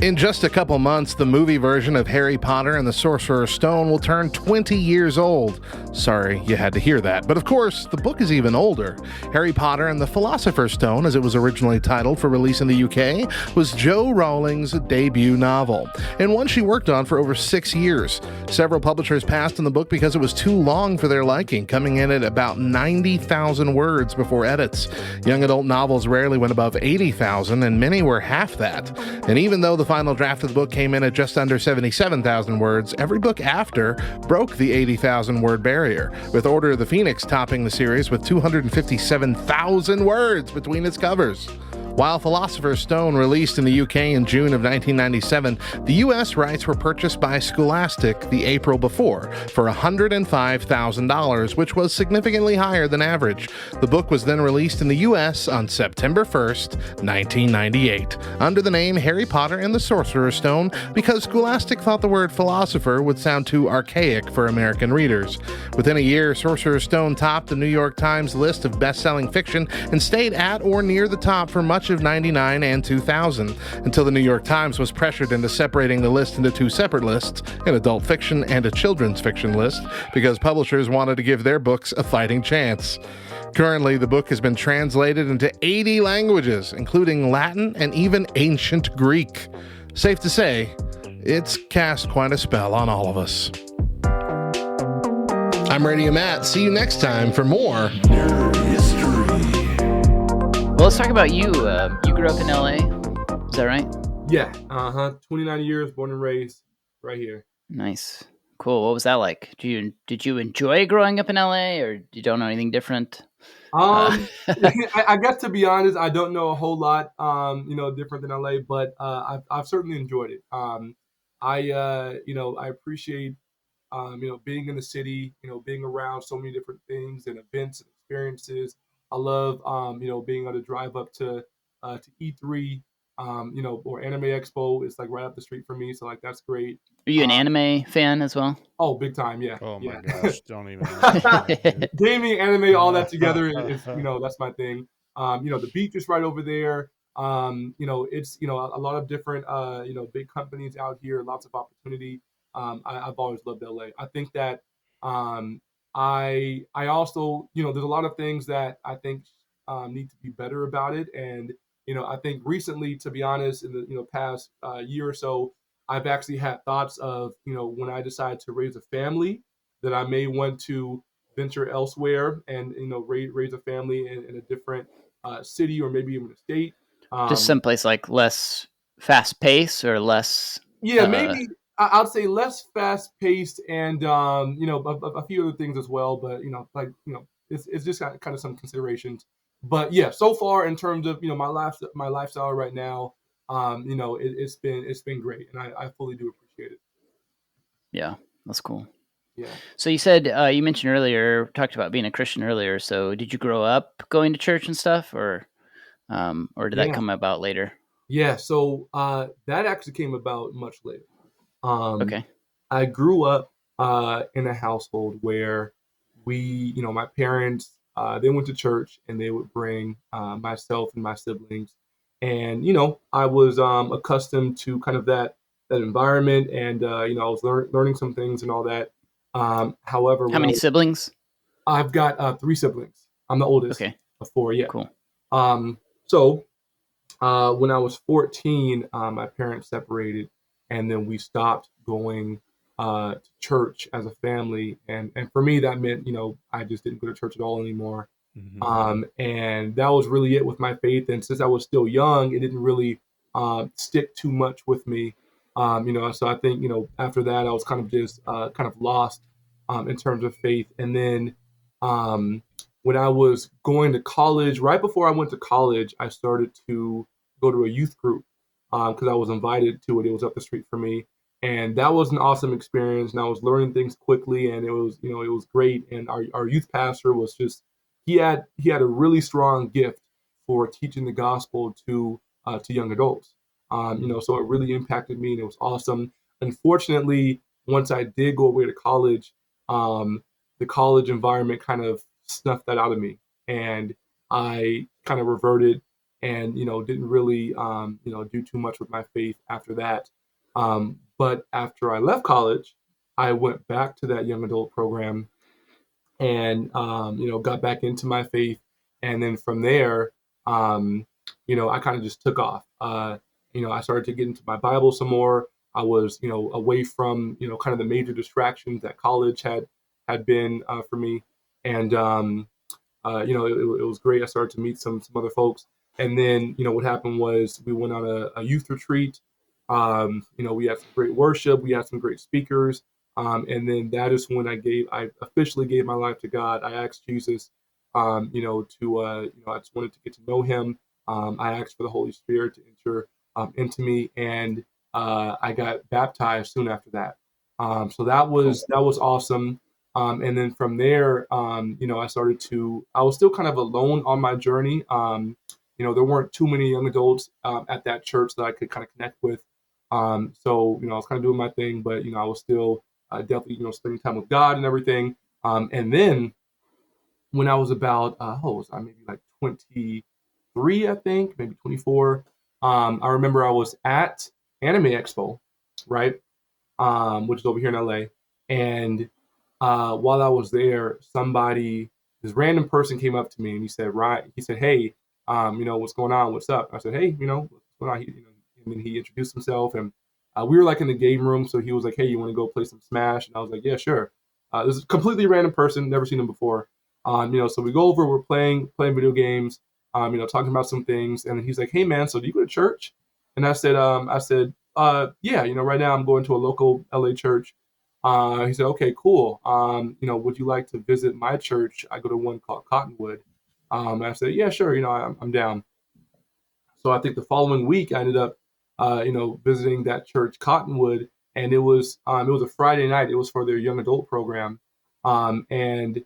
In just a couple months, the movie version of Harry Potter and the Sorcerer's Stone will turn 20 years old. Sorry, you had to hear that. But of course, the book is even older. Harry Potter and the Philosopher's Stone, as it was originally titled for release in the UK, was Jo Rowling's debut novel, and one she worked on for over 6 years. Several publishers passed on the book because it was too long for their liking, coming in at about 90,000 words before edits. Young adult novels rarely went above 80,000, and many were half that. And even though the final draft of the book came in at just under 77,000 words, every book after broke the 80,000 word barrier, with Order of the Phoenix topping the series with 257,000 words between its covers. While Philosopher's Stone released in the UK in June of 1997, the US rights were purchased by Scholastic the April before for $105,000, which was significantly higher than average. The book was then released in the US on September 1st, 1998, under the name Harry Potter and the Sorcerer's Stone because Scholastic thought the word philosopher would sound too archaic for American readers. Within a year, Sorcerer's Stone topped the New York Times list of best-selling fiction and stayed at or near the top for much of 99 and 2000, until the New York Times was pressured into separating the list into two separate lists, an adult fiction and a children's fiction list, because publishers wanted to give their books a fighting chance. Currently, the book has been translated into 80 languages, including Latin and even ancient Greek. Safe to say, it's cast quite a spell on all of us. I'm Radio Matt. See you next time for more Nerd History. Well, let's talk about you. You grew up in LA, is that right? Yeah, 29 years, born and raised, right here. Nice, cool. What was that like? Did you enjoy growing up in LA, or you don't know anything different? I guess to be honest, I don't know a whole lot, different than LA, but I've certainly enjoyed it. I appreciate, being in the city, being around so many different things and events and experiences. I love, being able to drive up to E3, or Anime Expo. It's like right up the street from me, so like that's great. Are you an anime fan as well? Oh, big time, yeah. Oh my yeah. gosh, don't even. Gaming, anime, all that together is, that's my thing. The beach is right over there. It's a lot of different big companies out here, lots of opportunity. I've always loved LA. I think that I also, there's a lot of things that I think need to be better about it. And, I think recently, to be honest, in the past year or so, I've actually had thoughts of, when I decide to raise a family, that I may want to venture elsewhere and, raise a family in a different city or maybe even a state. Just someplace like less fast pace or less. Yeah, maybe I'd say less fast paced and a few other things as well. But it's just kind of some considerations. But yeah, so far in terms of my lifestyle right now, it's been great, and I fully do appreciate it. Yeah, that's cool. Yeah. So you said you mentioned earlier, talked about being a Christian earlier. So did you grow up going to church and stuff, or did that come about later? Yeah. So that actually came about much later. Okay. I grew up in a household where my parents, they went to church and they would bring myself and my siblings. And, I was accustomed to kind of that environment. And, I was learning some things and all that. However, how many siblings? I've got 3 siblings. I'm the oldest of 4. Yeah. Cool. So when I was 14, my parents separated. And then we stopped going to church as a family. And for me, that meant, I just didn't go to church at all anymore. Mm-hmm. And that was really it with my faith. And since I was still young, it didn't really stick too much with me. So I think, after that, I was kind of just kind of lost in terms of faith. And then when I was going to college, right before I went to college, I started to go to a youth group. Because I was invited to it. It was up the street from me. And that was an awesome experience. And I was learning things quickly, and it was great. And our youth pastor was just, he had a really strong gift for teaching the gospel to young adults. So it really impacted me, and it was awesome. Unfortunately, once I did go away to college, the college environment kind of snuffed that out of me. and I kind of reverted and didn't really do too much with my faith after that. But after I left college, I went back to that young adult program and got back into my faith, and then from there, I kind of just took off. I started to get into my Bible some more. I was away from kind of the major distractions that college had been for me, and it was great. I started to meet some other folks, and then what happened was we went on a youth retreat. We had some great worship, we had some great speakers, and then that is when I officially gave my life to God. I asked Jesus, I just wanted to get to know Him. I asked for the Holy Spirit to enter into me, and I got baptized soon after that. So that was awesome. And then from there, I was still kind of alone on my journey. There weren't too many young adults at that church that I could kind of connect with. So I was kind of doing my thing, but I was still definitely spending time with God and everything. And then when I was about was I maybe like 23, I think, maybe 24. I remember I was at Anime Expo, right? Which is over here in LA. And while I was there, this random person came up to me and he said, "Hey, what's going on? What's up?" I said, "Hey, what's going on?" And then he introduced himself, and we were like in the game room. So he was like, "Hey, you want to go play some Smash?" And I was like, "Yeah, sure." This is a completely random person, never seen him before. So we go over, we're playing video games, talking about some things, and he's like, "Hey, man, so do you go to church?" And I said, yeah, right now I'm going to a local LA church. He said, "Okay, cool. Would you like to visit my church? I go to one called Cottonwood." And I said, "Yeah, sure. I'm down." So I think the following week I ended up, visiting that church, Cottonwood, and it was a Friday night. It was for their young adult program, and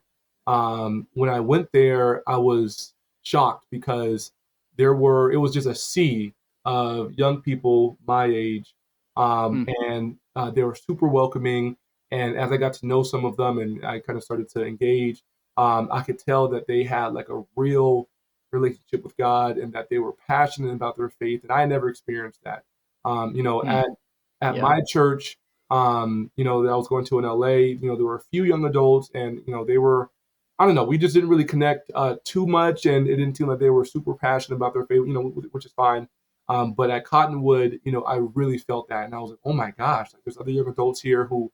when I went there, I was shocked because it was just a sea of young people my age, and they were super welcoming. And as I got to know some of them, and I kind of started to engage, I could tell that they had like a real relationship with God and that they were passionate about their faith. And I never experienced that. At Yeah. my church, that I was going to in LA, there were a few young adults, and they were, I don't know, we just didn't really connect too much, and it didn't seem like they were super passionate about their faith, which is fine. But at Cottonwood, I really felt that, and I was like, oh my gosh, like there's other young adults here who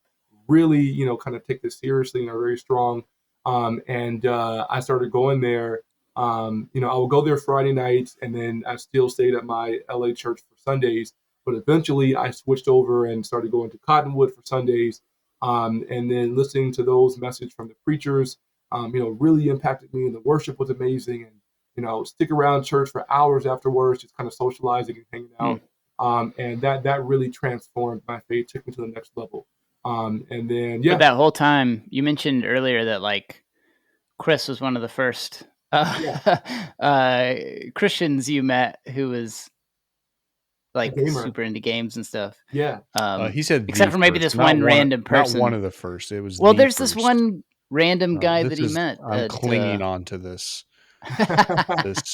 really, kind of take this seriously and are very strong. And I started going there. I would go there Friday nights, and then I still stayed at my LA church for Sundays. But eventually, I switched over and started going to Cottonwood for Sundays, and then listening to those messages from the preachers. Really impacted me, and the worship was amazing. And stick around church for hours afterwards, just kind of socializing and hanging out. And that really transformed my faith, took me to the next level. And then But that whole time, you mentioned earlier that like Chris was one of the first Christians you met who was like super into games and stuff. Yeah. He said, except for maybe this one random person. Not one of the first. It was there's first. this one random guy that he met. I'm clinging on to this.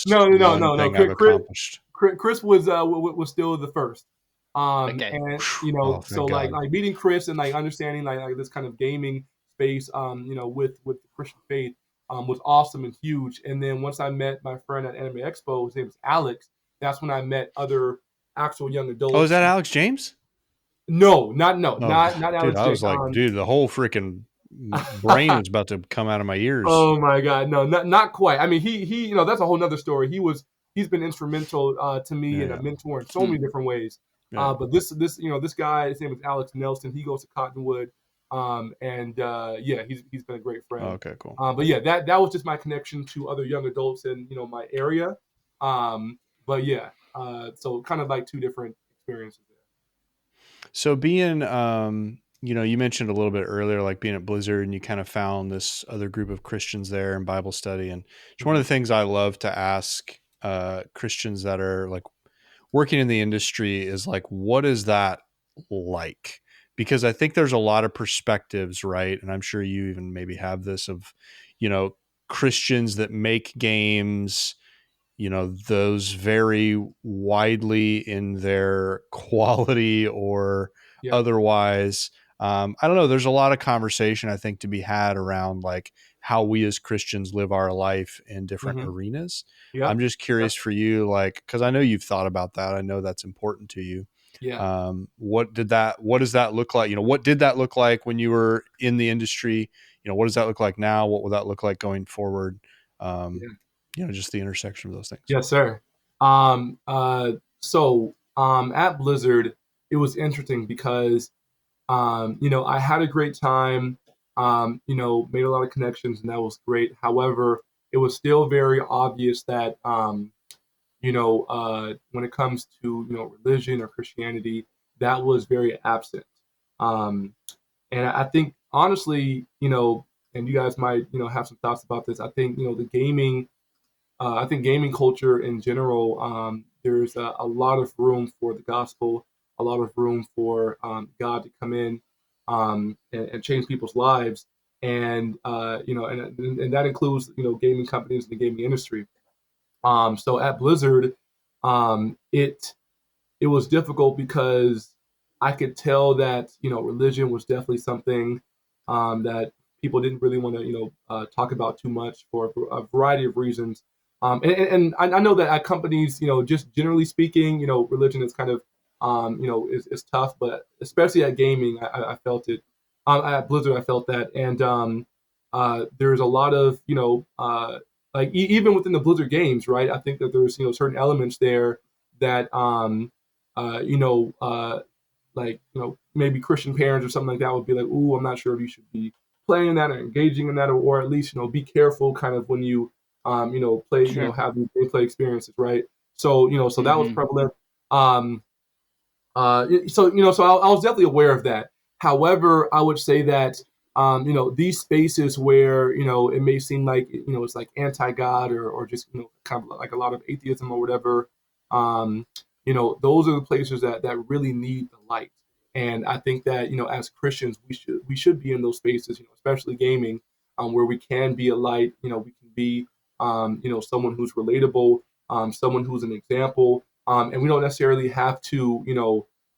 No. Thing I've accomplished. Chris was still the first. Okay. And so like meeting Chris and like understanding like this kind of gaming space, with the Christian faith, was awesome and huge. And then once I met my friend at Anime Expo, his name was Alex. That's when I met other actual young adults. Oh, is that Alex James? No, not Alex dude, I was James. like, dude, the whole freaking brain is about to come out of my ears. Oh my God, no, not quite. I mean, he that's a whole nother story. He's been instrumental to me and a mentor in so many different ways. Yeah. But this guy, his name is Alex Nelson. He goes to Cottonwood, and he's been a great friend. Oh, okay, cool. But yeah, that was just my connection to other young adults in my area. But yeah, so kind of like two different experiences there. So being, you mentioned a little bit earlier, like being at Blizzard, and you kind of found this other group of Christians there in Bible study. And it's one of the things I love to ask Christians that are like working in the industry is like, what is that like? Because I think there's a lot of perspectives, right? And I'm sure you even maybe have this of, Christians that make games, those vary widely in their quality or Yeah. otherwise. I don't know. There's a lot of conversation, I think, to be had around like how we as Christians live our life in different Mm-hmm. arenas. Yep. I'm just curious for you, like, because I know you've thought about that. I know that's important to you. Yeah. What does that look like? What did that look like when you were in the industry? What does that look like now? What will that look like going forward? Yeah. Just the intersection of those things. Yes, sir. At Blizzard, it was interesting because I had a great time, made a lot of connections, and that was great. However, it was still very obvious that, when it comes to, religion or Christianity, that was very absent. Um, and I think, honestly, and you guys might, have some thoughts about this. I think, I think gaming culture in general, there's a lot of room for the gospel, a lot of room for God to come in and change people's lives, and and that includes gaming companies and the gaming industry. So at Blizzard, it was difficult because I could tell that religion was definitely something that people didn't really want to talk about too much for a variety of reasons. And I know that at companies, just generally speaking, religion is kind of is tough, but especially at gaming, I felt it. At Blizzard, I felt that, and there's a lot of like even within the Blizzard games, right? I think that there's certain elements there that you know, like maybe Christian parents or something like that would be like, "Ooh, I'm not sure if you should be playing that or engaging in that, or at least be careful kind of when you play, Sure. have these gameplay experiences, right?" So so that was Mm-hmm. prevalent. So I was definitely aware of that. However, I would say that these spaces where it may seem like it's like anti-God or just kind of like a lot of atheism or whatever. Um, those are the places that really need the light. And I think that as Christians, we should be in those spaces, especially gaming, where we can be a light. We can be someone who's relatable, someone who's an example, and we don't necessarily have to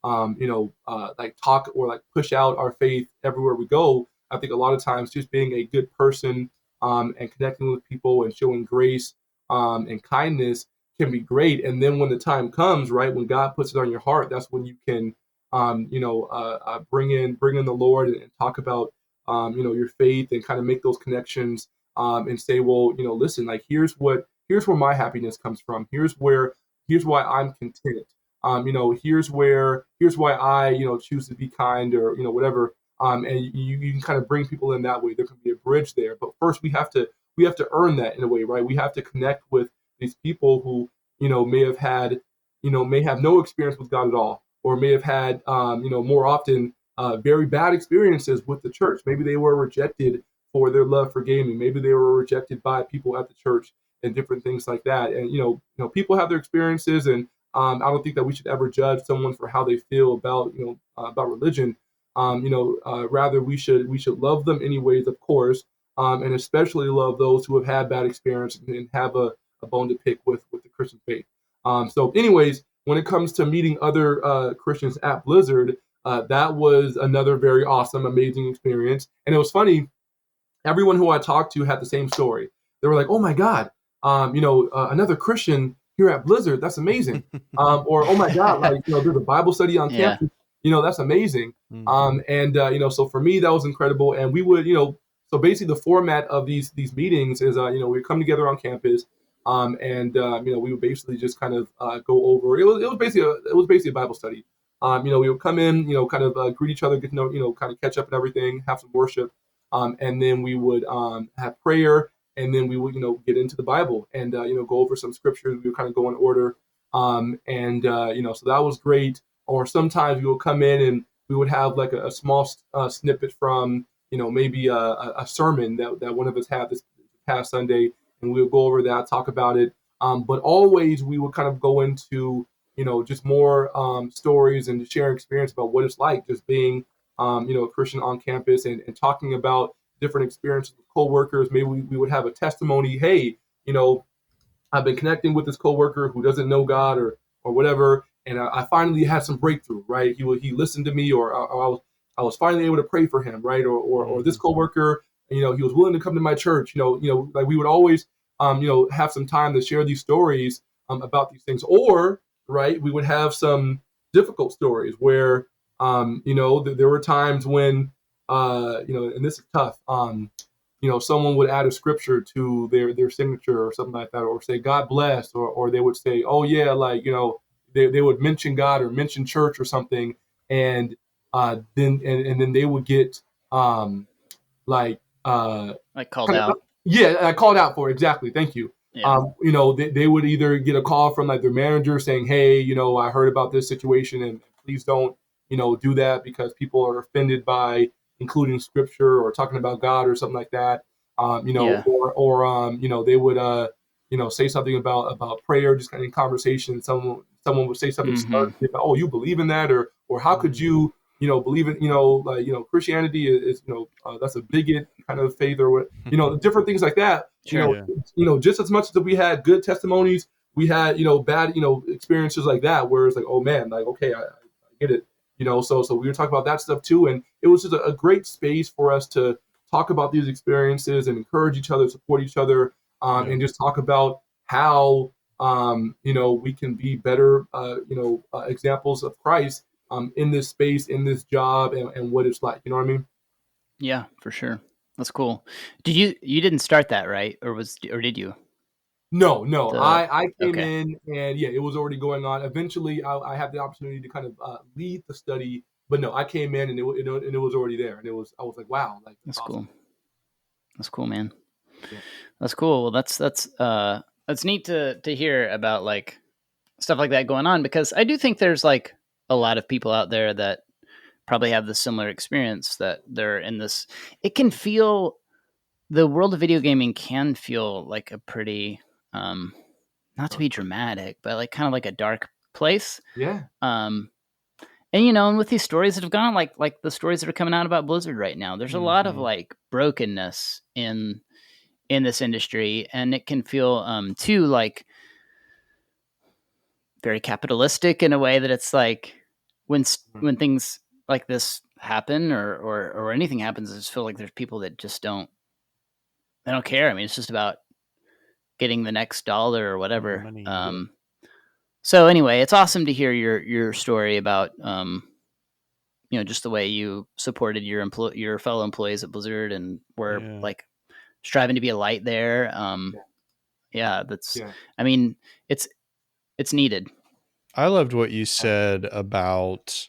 like talk or like push out our faith everywhere we go. I think a lot of times just being a good person and connecting with people and showing grace and kindness can be great. And then when the time comes, right, when God puts it on your heart, that's when you can, bring in the Lord and talk about, your faith and kind of make those connections and say, well, listen, like here's where my happiness comes from. Here's why I'm content. Here's why I choose to be kind or whatever. And you can kind of bring people in that way. There can be a bridge there, but first we have to earn that in a way, right? We have to connect with these people who may have no experience with God at all, or may have had more often very bad experiences with the church. Maybe they were rejected for their love for gaming. Maybe they were rejected by people at the church and different things like that. And people have their experiences, and I don't think that we should ever judge someone for how they feel about about religion. Rather we should love them anyways, of course, and especially love those who have had bad experiences and have a bone to pick with the Christian faith. So, anyways, when it comes to meeting other Christians at Blizzard, that was another very awesome, amazing experience. And it was funny. Everyone who I talked to had the same story. They were like, "Oh my God, another Christian here at Blizzard. That's amazing." Or, "Oh my God, like there's a Bible study on Yeah. campus. That's amazing." And so for me, that was incredible. And we would, so basically the format of these meetings is, we come together on campus, and we would basically just kind of go over. It was basically a Bible study. We would come in, kind of greet each other, get to know, kind of catch up and everything, have some worship, and then we would have prayer, and then we would get into the Bible and go over some scriptures. We would kind of go in order, and so that was great. Or sometimes we would come in and we would have like a small snippet from maybe a sermon that one of us had this past Sunday, and we would go over that, talk about it. But always we would kind of go into just more stories and share experience about what it's like just being a Christian on campus, and talking about different experiences with coworkers. Maybe we would have a testimony. Hey, I've been connecting with this coworker who doesn't know God or whatever, and I finally had some breakthrough. Right? He listened to me, or I was finally able to pray for him. Right? Or this coworker, he was willing to come to my church. Like we would always have some time to share these stories about these things. Or right, we would have some difficult stories where there were times when and this is tough. Someone would add a scripture to their signature or something like that, or say God bless, or they would say, oh yeah, like they would mention God or mention church or something, and then they would get like called out. Yeah, I called out for it. Exactly. Thank you. Yeah. They would either get a call from like their manager saying, hey, I heard about this situation and please don't, do that because people are offended by including scripture or talking about God or something like that. Yeah. Or they would, say something about prayer, just kind of in conversation. Someone would say something about, oh, you believe in that? Or how could you, believe in, Christianity is that's a bigot kind of faith or what, different things like that. Sure. Just as much as we had good testimonies, we had, bad, experiences like that, where it's like, oh man, like, okay, I get it. So we were talking about that stuff too. And it was just a great space for us to talk about these experiences and encourage each other, support each other, and just talk about how, we can be better, examples of Christ in this space, in this job, and what it's like. You know what I mean? Yeah, for sure. That's cool. You didn't start that, right? Or did you? No. I came Okay. in and yeah, it was already going on. Eventually, I had the opportunity to kind of lead the study, but no, I came in and it was already there, and I was like, wow, like That's awesome. cool. That's cool, man. Yeah. That's cool. Well, that's neat to hear about like stuff like that going on, because I do think there's like a lot of people out there that probably have the similar experience, that they're in this. It can feel, the world of video gaming can feel like a pretty not to be dramatic, but like kind of like a dark place. Yeah. And and with these stories that have gone, like the stories that are coming out about Blizzard right now, there's a lot of like brokenness in this industry, and it can feel too like very capitalistic in a way that it's like when things like this happen or anything happens, I just feel like there's people that just don't care. I mean, it's just about getting the next dollar or whatever. Money. So anyway, it's awesome to hear your story about just the way you supported your fellow employees at Blizzard and were like striving to be a light there. That's. Yeah. I mean, it's needed. I loved what you said about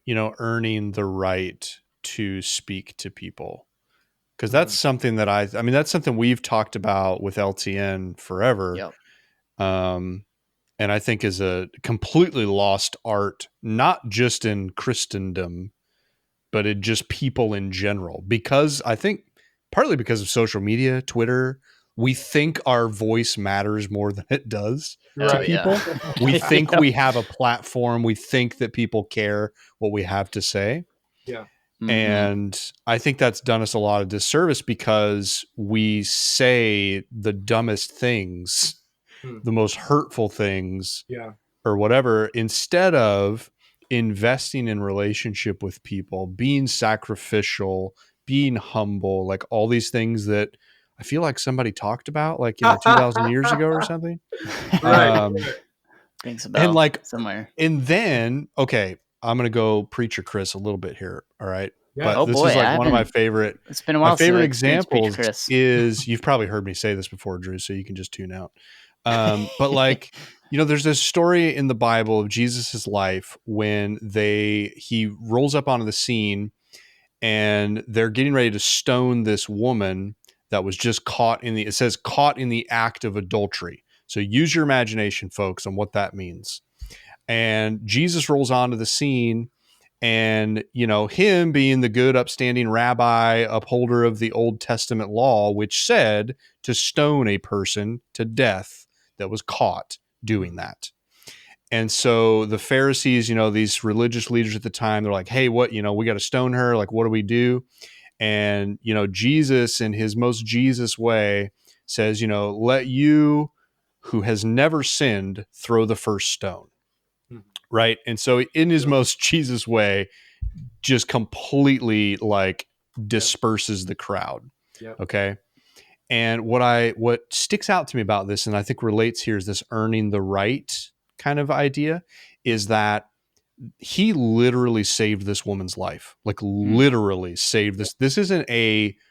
earning the right to speak to people, because that's something that I mean that's something we've talked about with LTN forever. Yep. And I think is a completely lost art, not just in Christendom, but in just people in general. Because I think partly because of social media, Twitter, we think our voice matters more than it does to people. Yeah. We think we have a platform. We think that people care what we have to say. Yeah. Mm-hmm. And I think that's done us a lot of disservice, because we say the dumbest things, the most hurtful things, or whatever, instead of investing in relationship with people, being sacrificial, being humble, like all these things that I feel like somebody talked about like 2,000 years ago or something. Right. Thanks about and like somewhere. And then, okay, I'm going to go preacher Chris a little bit here. All right. Yeah. But this is like one of my favorite, it's been a while. My favorite examples is, you've probably heard me say this before, Drew, so you can just tune out. But like, there's this story in the Bible of Jesus's life when he rolls up onto the scene and they're getting ready to stone this woman that was just caught in the act of adultery. So use your imagination, folks, on what that means. And Jesus rolls onto the scene, and, him being the good, upstanding rabbi, upholder of the Old Testament law, which said to stone a person to death that was caught doing that. And so the Pharisees, these religious leaders at the time, they're like, hey, what, we got to stone her. Like, what do we do? And, Jesus in his most Jesus way says, let you who has never sinned throw the first stone. Mhm. Right. And so in his Yep. most Jesus way, just completely like Yep. disperses the crowd. Yep. Okay. And what sticks out to me about this, and I think relates here, is this earning the right kind of idea, is that he literally saved this woman's life. Like literally saved this. This isn't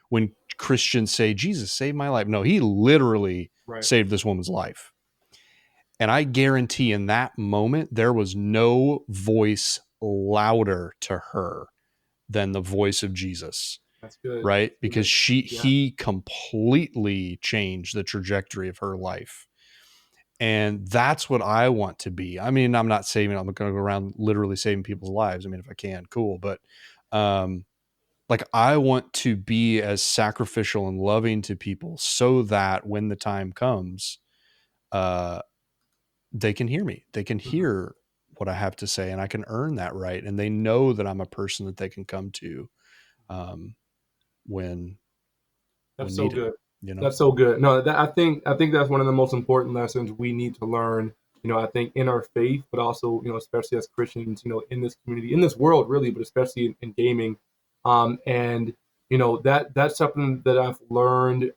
when Christians say, Jesus saved my life. No, he literally Right. saved this woman's life. And I guarantee in that moment, there was no voice louder to her than the voice of Jesus. That's good. Right? Because Yeah. he completely changed the trajectory of her life. And that's what I want to be. I mean, I'm not saying I'm going to go around literally saving people's lives. I mean, if I can, cool. But like I want to be as sacrificial and loving to people so that when the time comes, they can hear me. They can hear what I have to say, and I can earn that right. And they know that I'm a person that they can come to when That's so needed. good. You know? That's so good. No, I think that's one of the most important lessons we need to learn. I think in our faith, but also, especially as Christians, in this community, in this world, really, but especially in gaming. And that's something that I've learned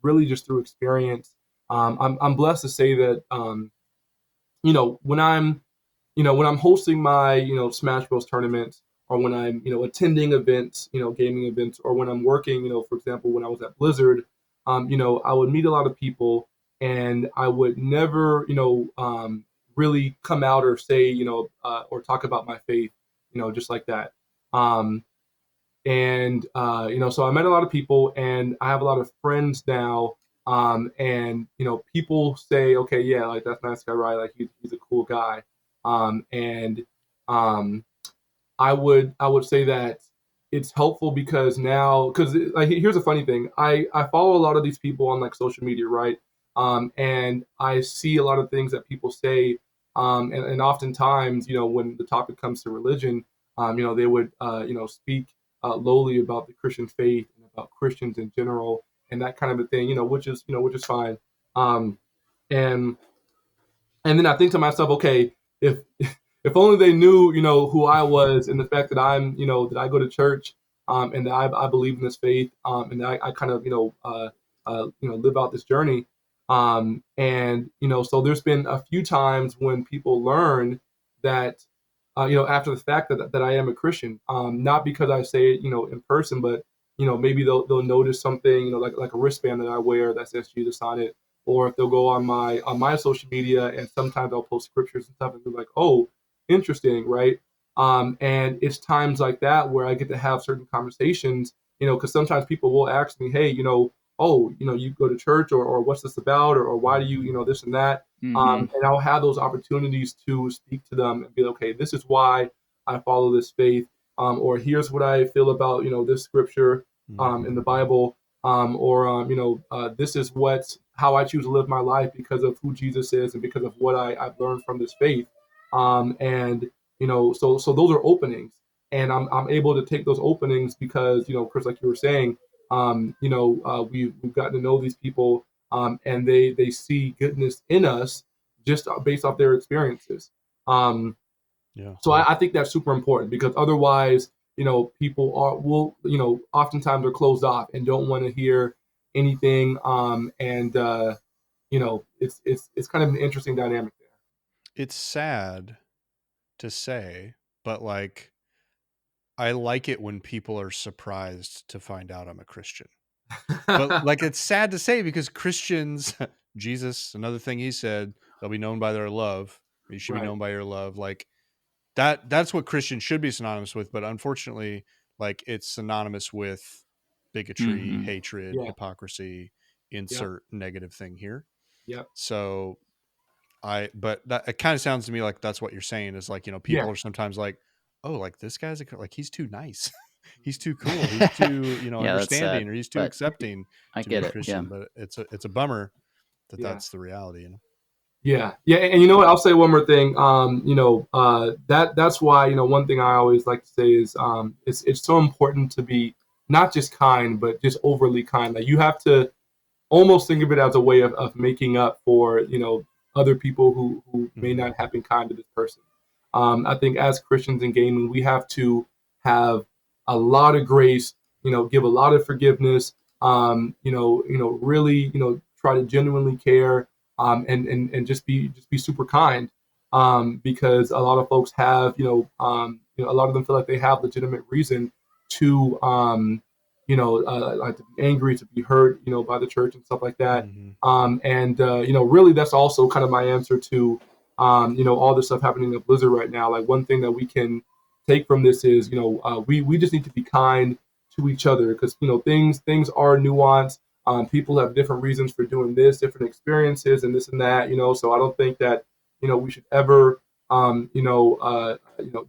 really just through experience. I'm blessed to say that when I'm hosting my Smash Bros tournaments, or when I'm attending events, gaming events, or when I'm working, for example, when I was at Blizzard, I would meet a lot of people, and I would never really come out or say or talk about my faith, just like that. Um, and so I met a lot of people, and I have a lot of friends now. And people say, okay, yeah, like that's nice guy, right? Like he's a cool guy. And I would say that it's helpful because now, because like here's a funny thing, I follow a lot of these people on like social media, right? And I see a lot of things that people say, and oftentimes, when the topic comes to religion, they would speak lowly about the Christian faith and about Christians in general and that kind of a thing, which is fine. Um, and and then I think to myself, okay, if if only they knew, who I was, and the fact that that I go to church, and that I believe in this faith, and that I kind of, live out this journey. And so there's been a few times when people learn that, after the fact that I am a Christian, not because I say it, in person, but maybe they'll notice something, like a wristband that I wear that says Jesus on it, or if they'll go on my social media, and sometimes I'll post scriptures and stuff, and they're like, oh, interesting, right? And it's times like that where I get to have certain conversations, because sometimes people will ask me, hey, oh, you go to church, or what's this about, or why do you, this and that. And I'll have those opportunities to speak to them and be like, okay, this is why I follow this faith, or here's what I feel about, this scripture in the Bible, or this is how I choose to live my life because of who Jesus is and because of what I've learned from this faith. And so those are openings, and I'm able to take those openings because Chris, like you were saying, we've gotten to know these people, and they see goodness in us just based off their experiences. Yeah. So I think that's super important, because otherwise, people oftentimes are closed off and don't want to hear anything. And it's kind of an interesting dynamic there. It's sad to say, but like, I like it when people are surprised to find out I'm a Christian. But like, it's sad to say because Christians, Jesus, another thing he said, they'll be known by their love. You should be Right. known by your love. Like that's what Christians should be synonymous with. But unfortunately, like it's synonymous with bigotry, hatred, Yeah. hypocrisy, insert negative thing here. Yep. So but that it kind of sounds to me like that's what you're saying is like, people are sometimes like, oh, like this guy's like, he's too nice. He's too cool. He's too, Yeah, that's sad, understanding, or he's too but accepting I to be get a it. Christian. Yeah. But it's a bummer that Yeah. that's the reality. Yeah, and you know what? I'll say one more thing. That's why one thing I always like to say is it's so important to be not just kind, but just overly kind. Like you have to almost think of it as a way of making up for, other people who may not have been kind to this person. I think as Christians in gaming, we have to have a lot of grace, give a lot of forgiveness, really, try to genuinely care, and just be super kind, because a lot of folks have, a lot of them feel like they have legitimate reason to, like to be angry, to be hurt, by the church and stuff like that. Really, that's also kind of my answer to, all this stuff happening at Blizzard right now. Like one thing that we can take from this is, we just need to be kind to each other, because things are nuanced. People have different reasons for doing this, different experiences, and this and that. So I don't think that we should ever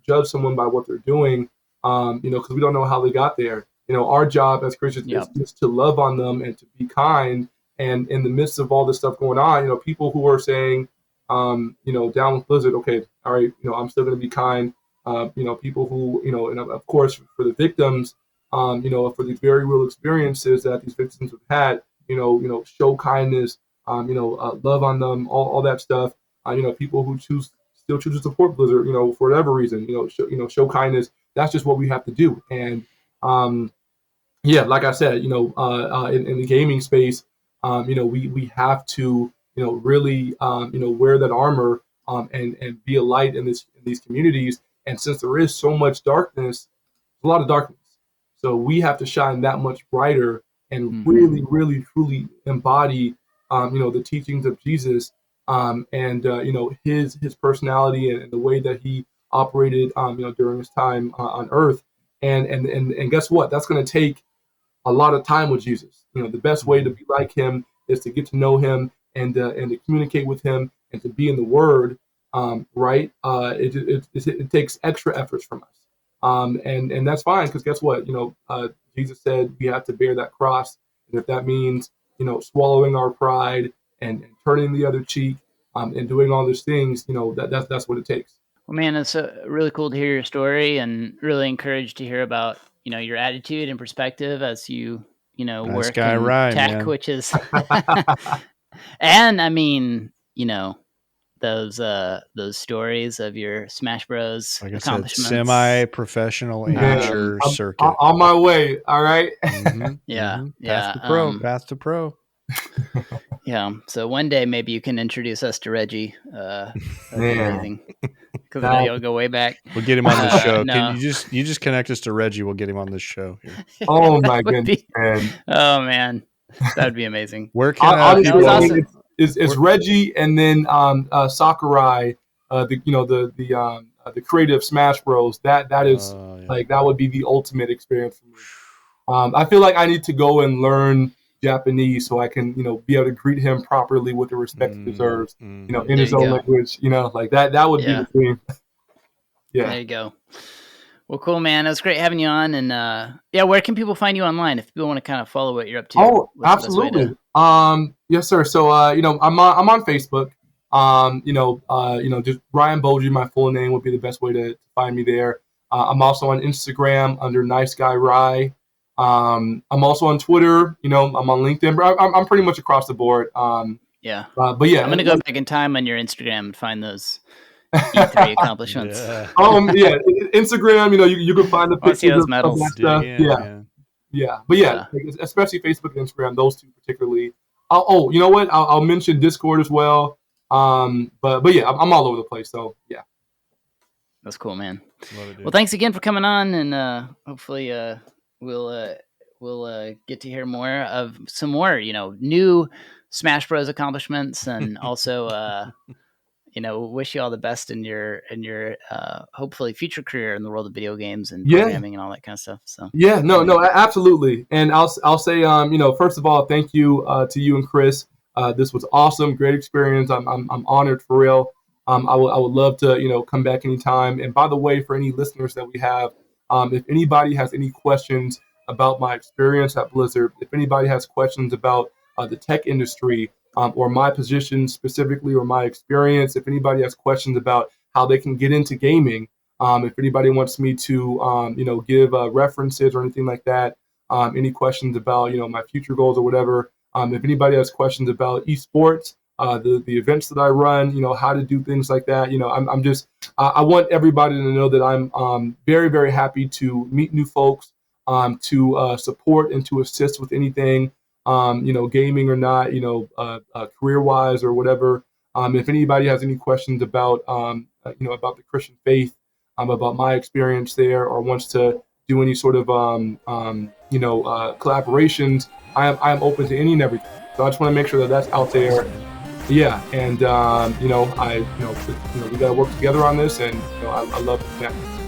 judge someone by what they're doing, because we don't know how they got there. Our job as Christians is to love on them and to be kind. And in the midst of all this stuff going on, people who are saying, down with Blizzard, okay, all right, I'm still going to be kind. People who, and of course for the victims, for these very real experiences that these victims have had, show kindness, love on them, all that stuff. People who still choose to support Blizzard, for whatever reason, show kindness. That's just what we have to do. And like I said, in the gaming space, we have to, really, wear that armor, and be a light in these communities. And since there is so much darkness, a lot of darkness, so we have to shine that much brighter and really, really, truly embody, the teachings of Jesus, and his personality and the way that he operated, during his time on Earth. And guess what? That's going to take a lot of time with Jesus. The best way to be like him is to get to know him and to communicate with him and to be in the Word. Right? It takes extra efforts from us. And that's fine, because guess what? Jesus said we have to bear that cross, and if that means swallowing our pride and turning the other cheek, and doing all those things, that's what it takes. Well, man, it's really cool to hear your story, and really encouraged to hear about your attitude and perspective as you Nice work guy, in Ryan, tech, man. which is, and I mean those stories of your Smash Bros. Like I said, accomplishments. semi-professional amateur circuit. I'm on my way. All right. Path to pro. Path to pro. Yeah. So one day maybe you can introduce us to Reggie. That'd be amazing. Because I know you'll go way back. We'll get him on the show. No. Can you just connect us to Reggie? We'll get him on this show. Here. Oh my goodness, man. Oh man, that'd be amazing. Where can it's Reggie and then Sakurai, the creative Smash Bros. That is like that would be the ultimate experience for me. I feel like I need to go and learn Japanese so I can be able to greet him properly with the respect he deserves. In his own language. Like that would be the dream. Yeah. There you go. Well, cool, man. It was great having you on. And where can people find you online if people want to kind of follow what you're up to? Oh, absolutely. Yes, sir. So I'm on Facebook. Just Ryan Bowdre, my full name would be the best way to find me there. I'm also on Instagram under Nice Guy Rye. I'm also on Twitter. I'm on LinkedIn. But I'm pretty much across the board. But yeah, I'm gonna go back in time on your Instagram and find those E3 accomplishments. Instagram. You can find the pictures those of medals. that stuff. Yeah. But especially Facebook and Instagram, those two particularly. You know what? I'll mention Discord as well. But yeah, I'm all over the place. So yeah. That's cool, man. Well, thanks again for coming on, and hopefully we'll get to hear more of some more new Smash Bros accomplishments, and also wish you all the best in your hopefully future career in the world of video games and programming and all that kind of stuff. So absolutely. And I'll say first of all, thank you to you and Chris. This was awesome, great experience. I'm honored for real. I would love to come back anytime. And by the way, for any listeners that we have, if anybody has any questions about my experience at Blizzard, if anybody has questions about the tech industry, or my position specifically, or my experience, if anybody has questions about how they can get into gaming, if anybody wants me to give references or anything like that, any questions about, my future goals or whatever. If anybody has questions about esports, the events that I run, how to do things like that, I'm just, I want everybody to know that I'm very, very happy to meet new folks, to support and to assist with anything, gaming or not, career-wise or whatever. If anybody has any questions about, about the Christian faith, about my experience there, or wants to do any sort of, collaborations, I am open to any and everything. So I just want to make sure that that's out there. Yeah, and we got to work together on this, and I love to connect.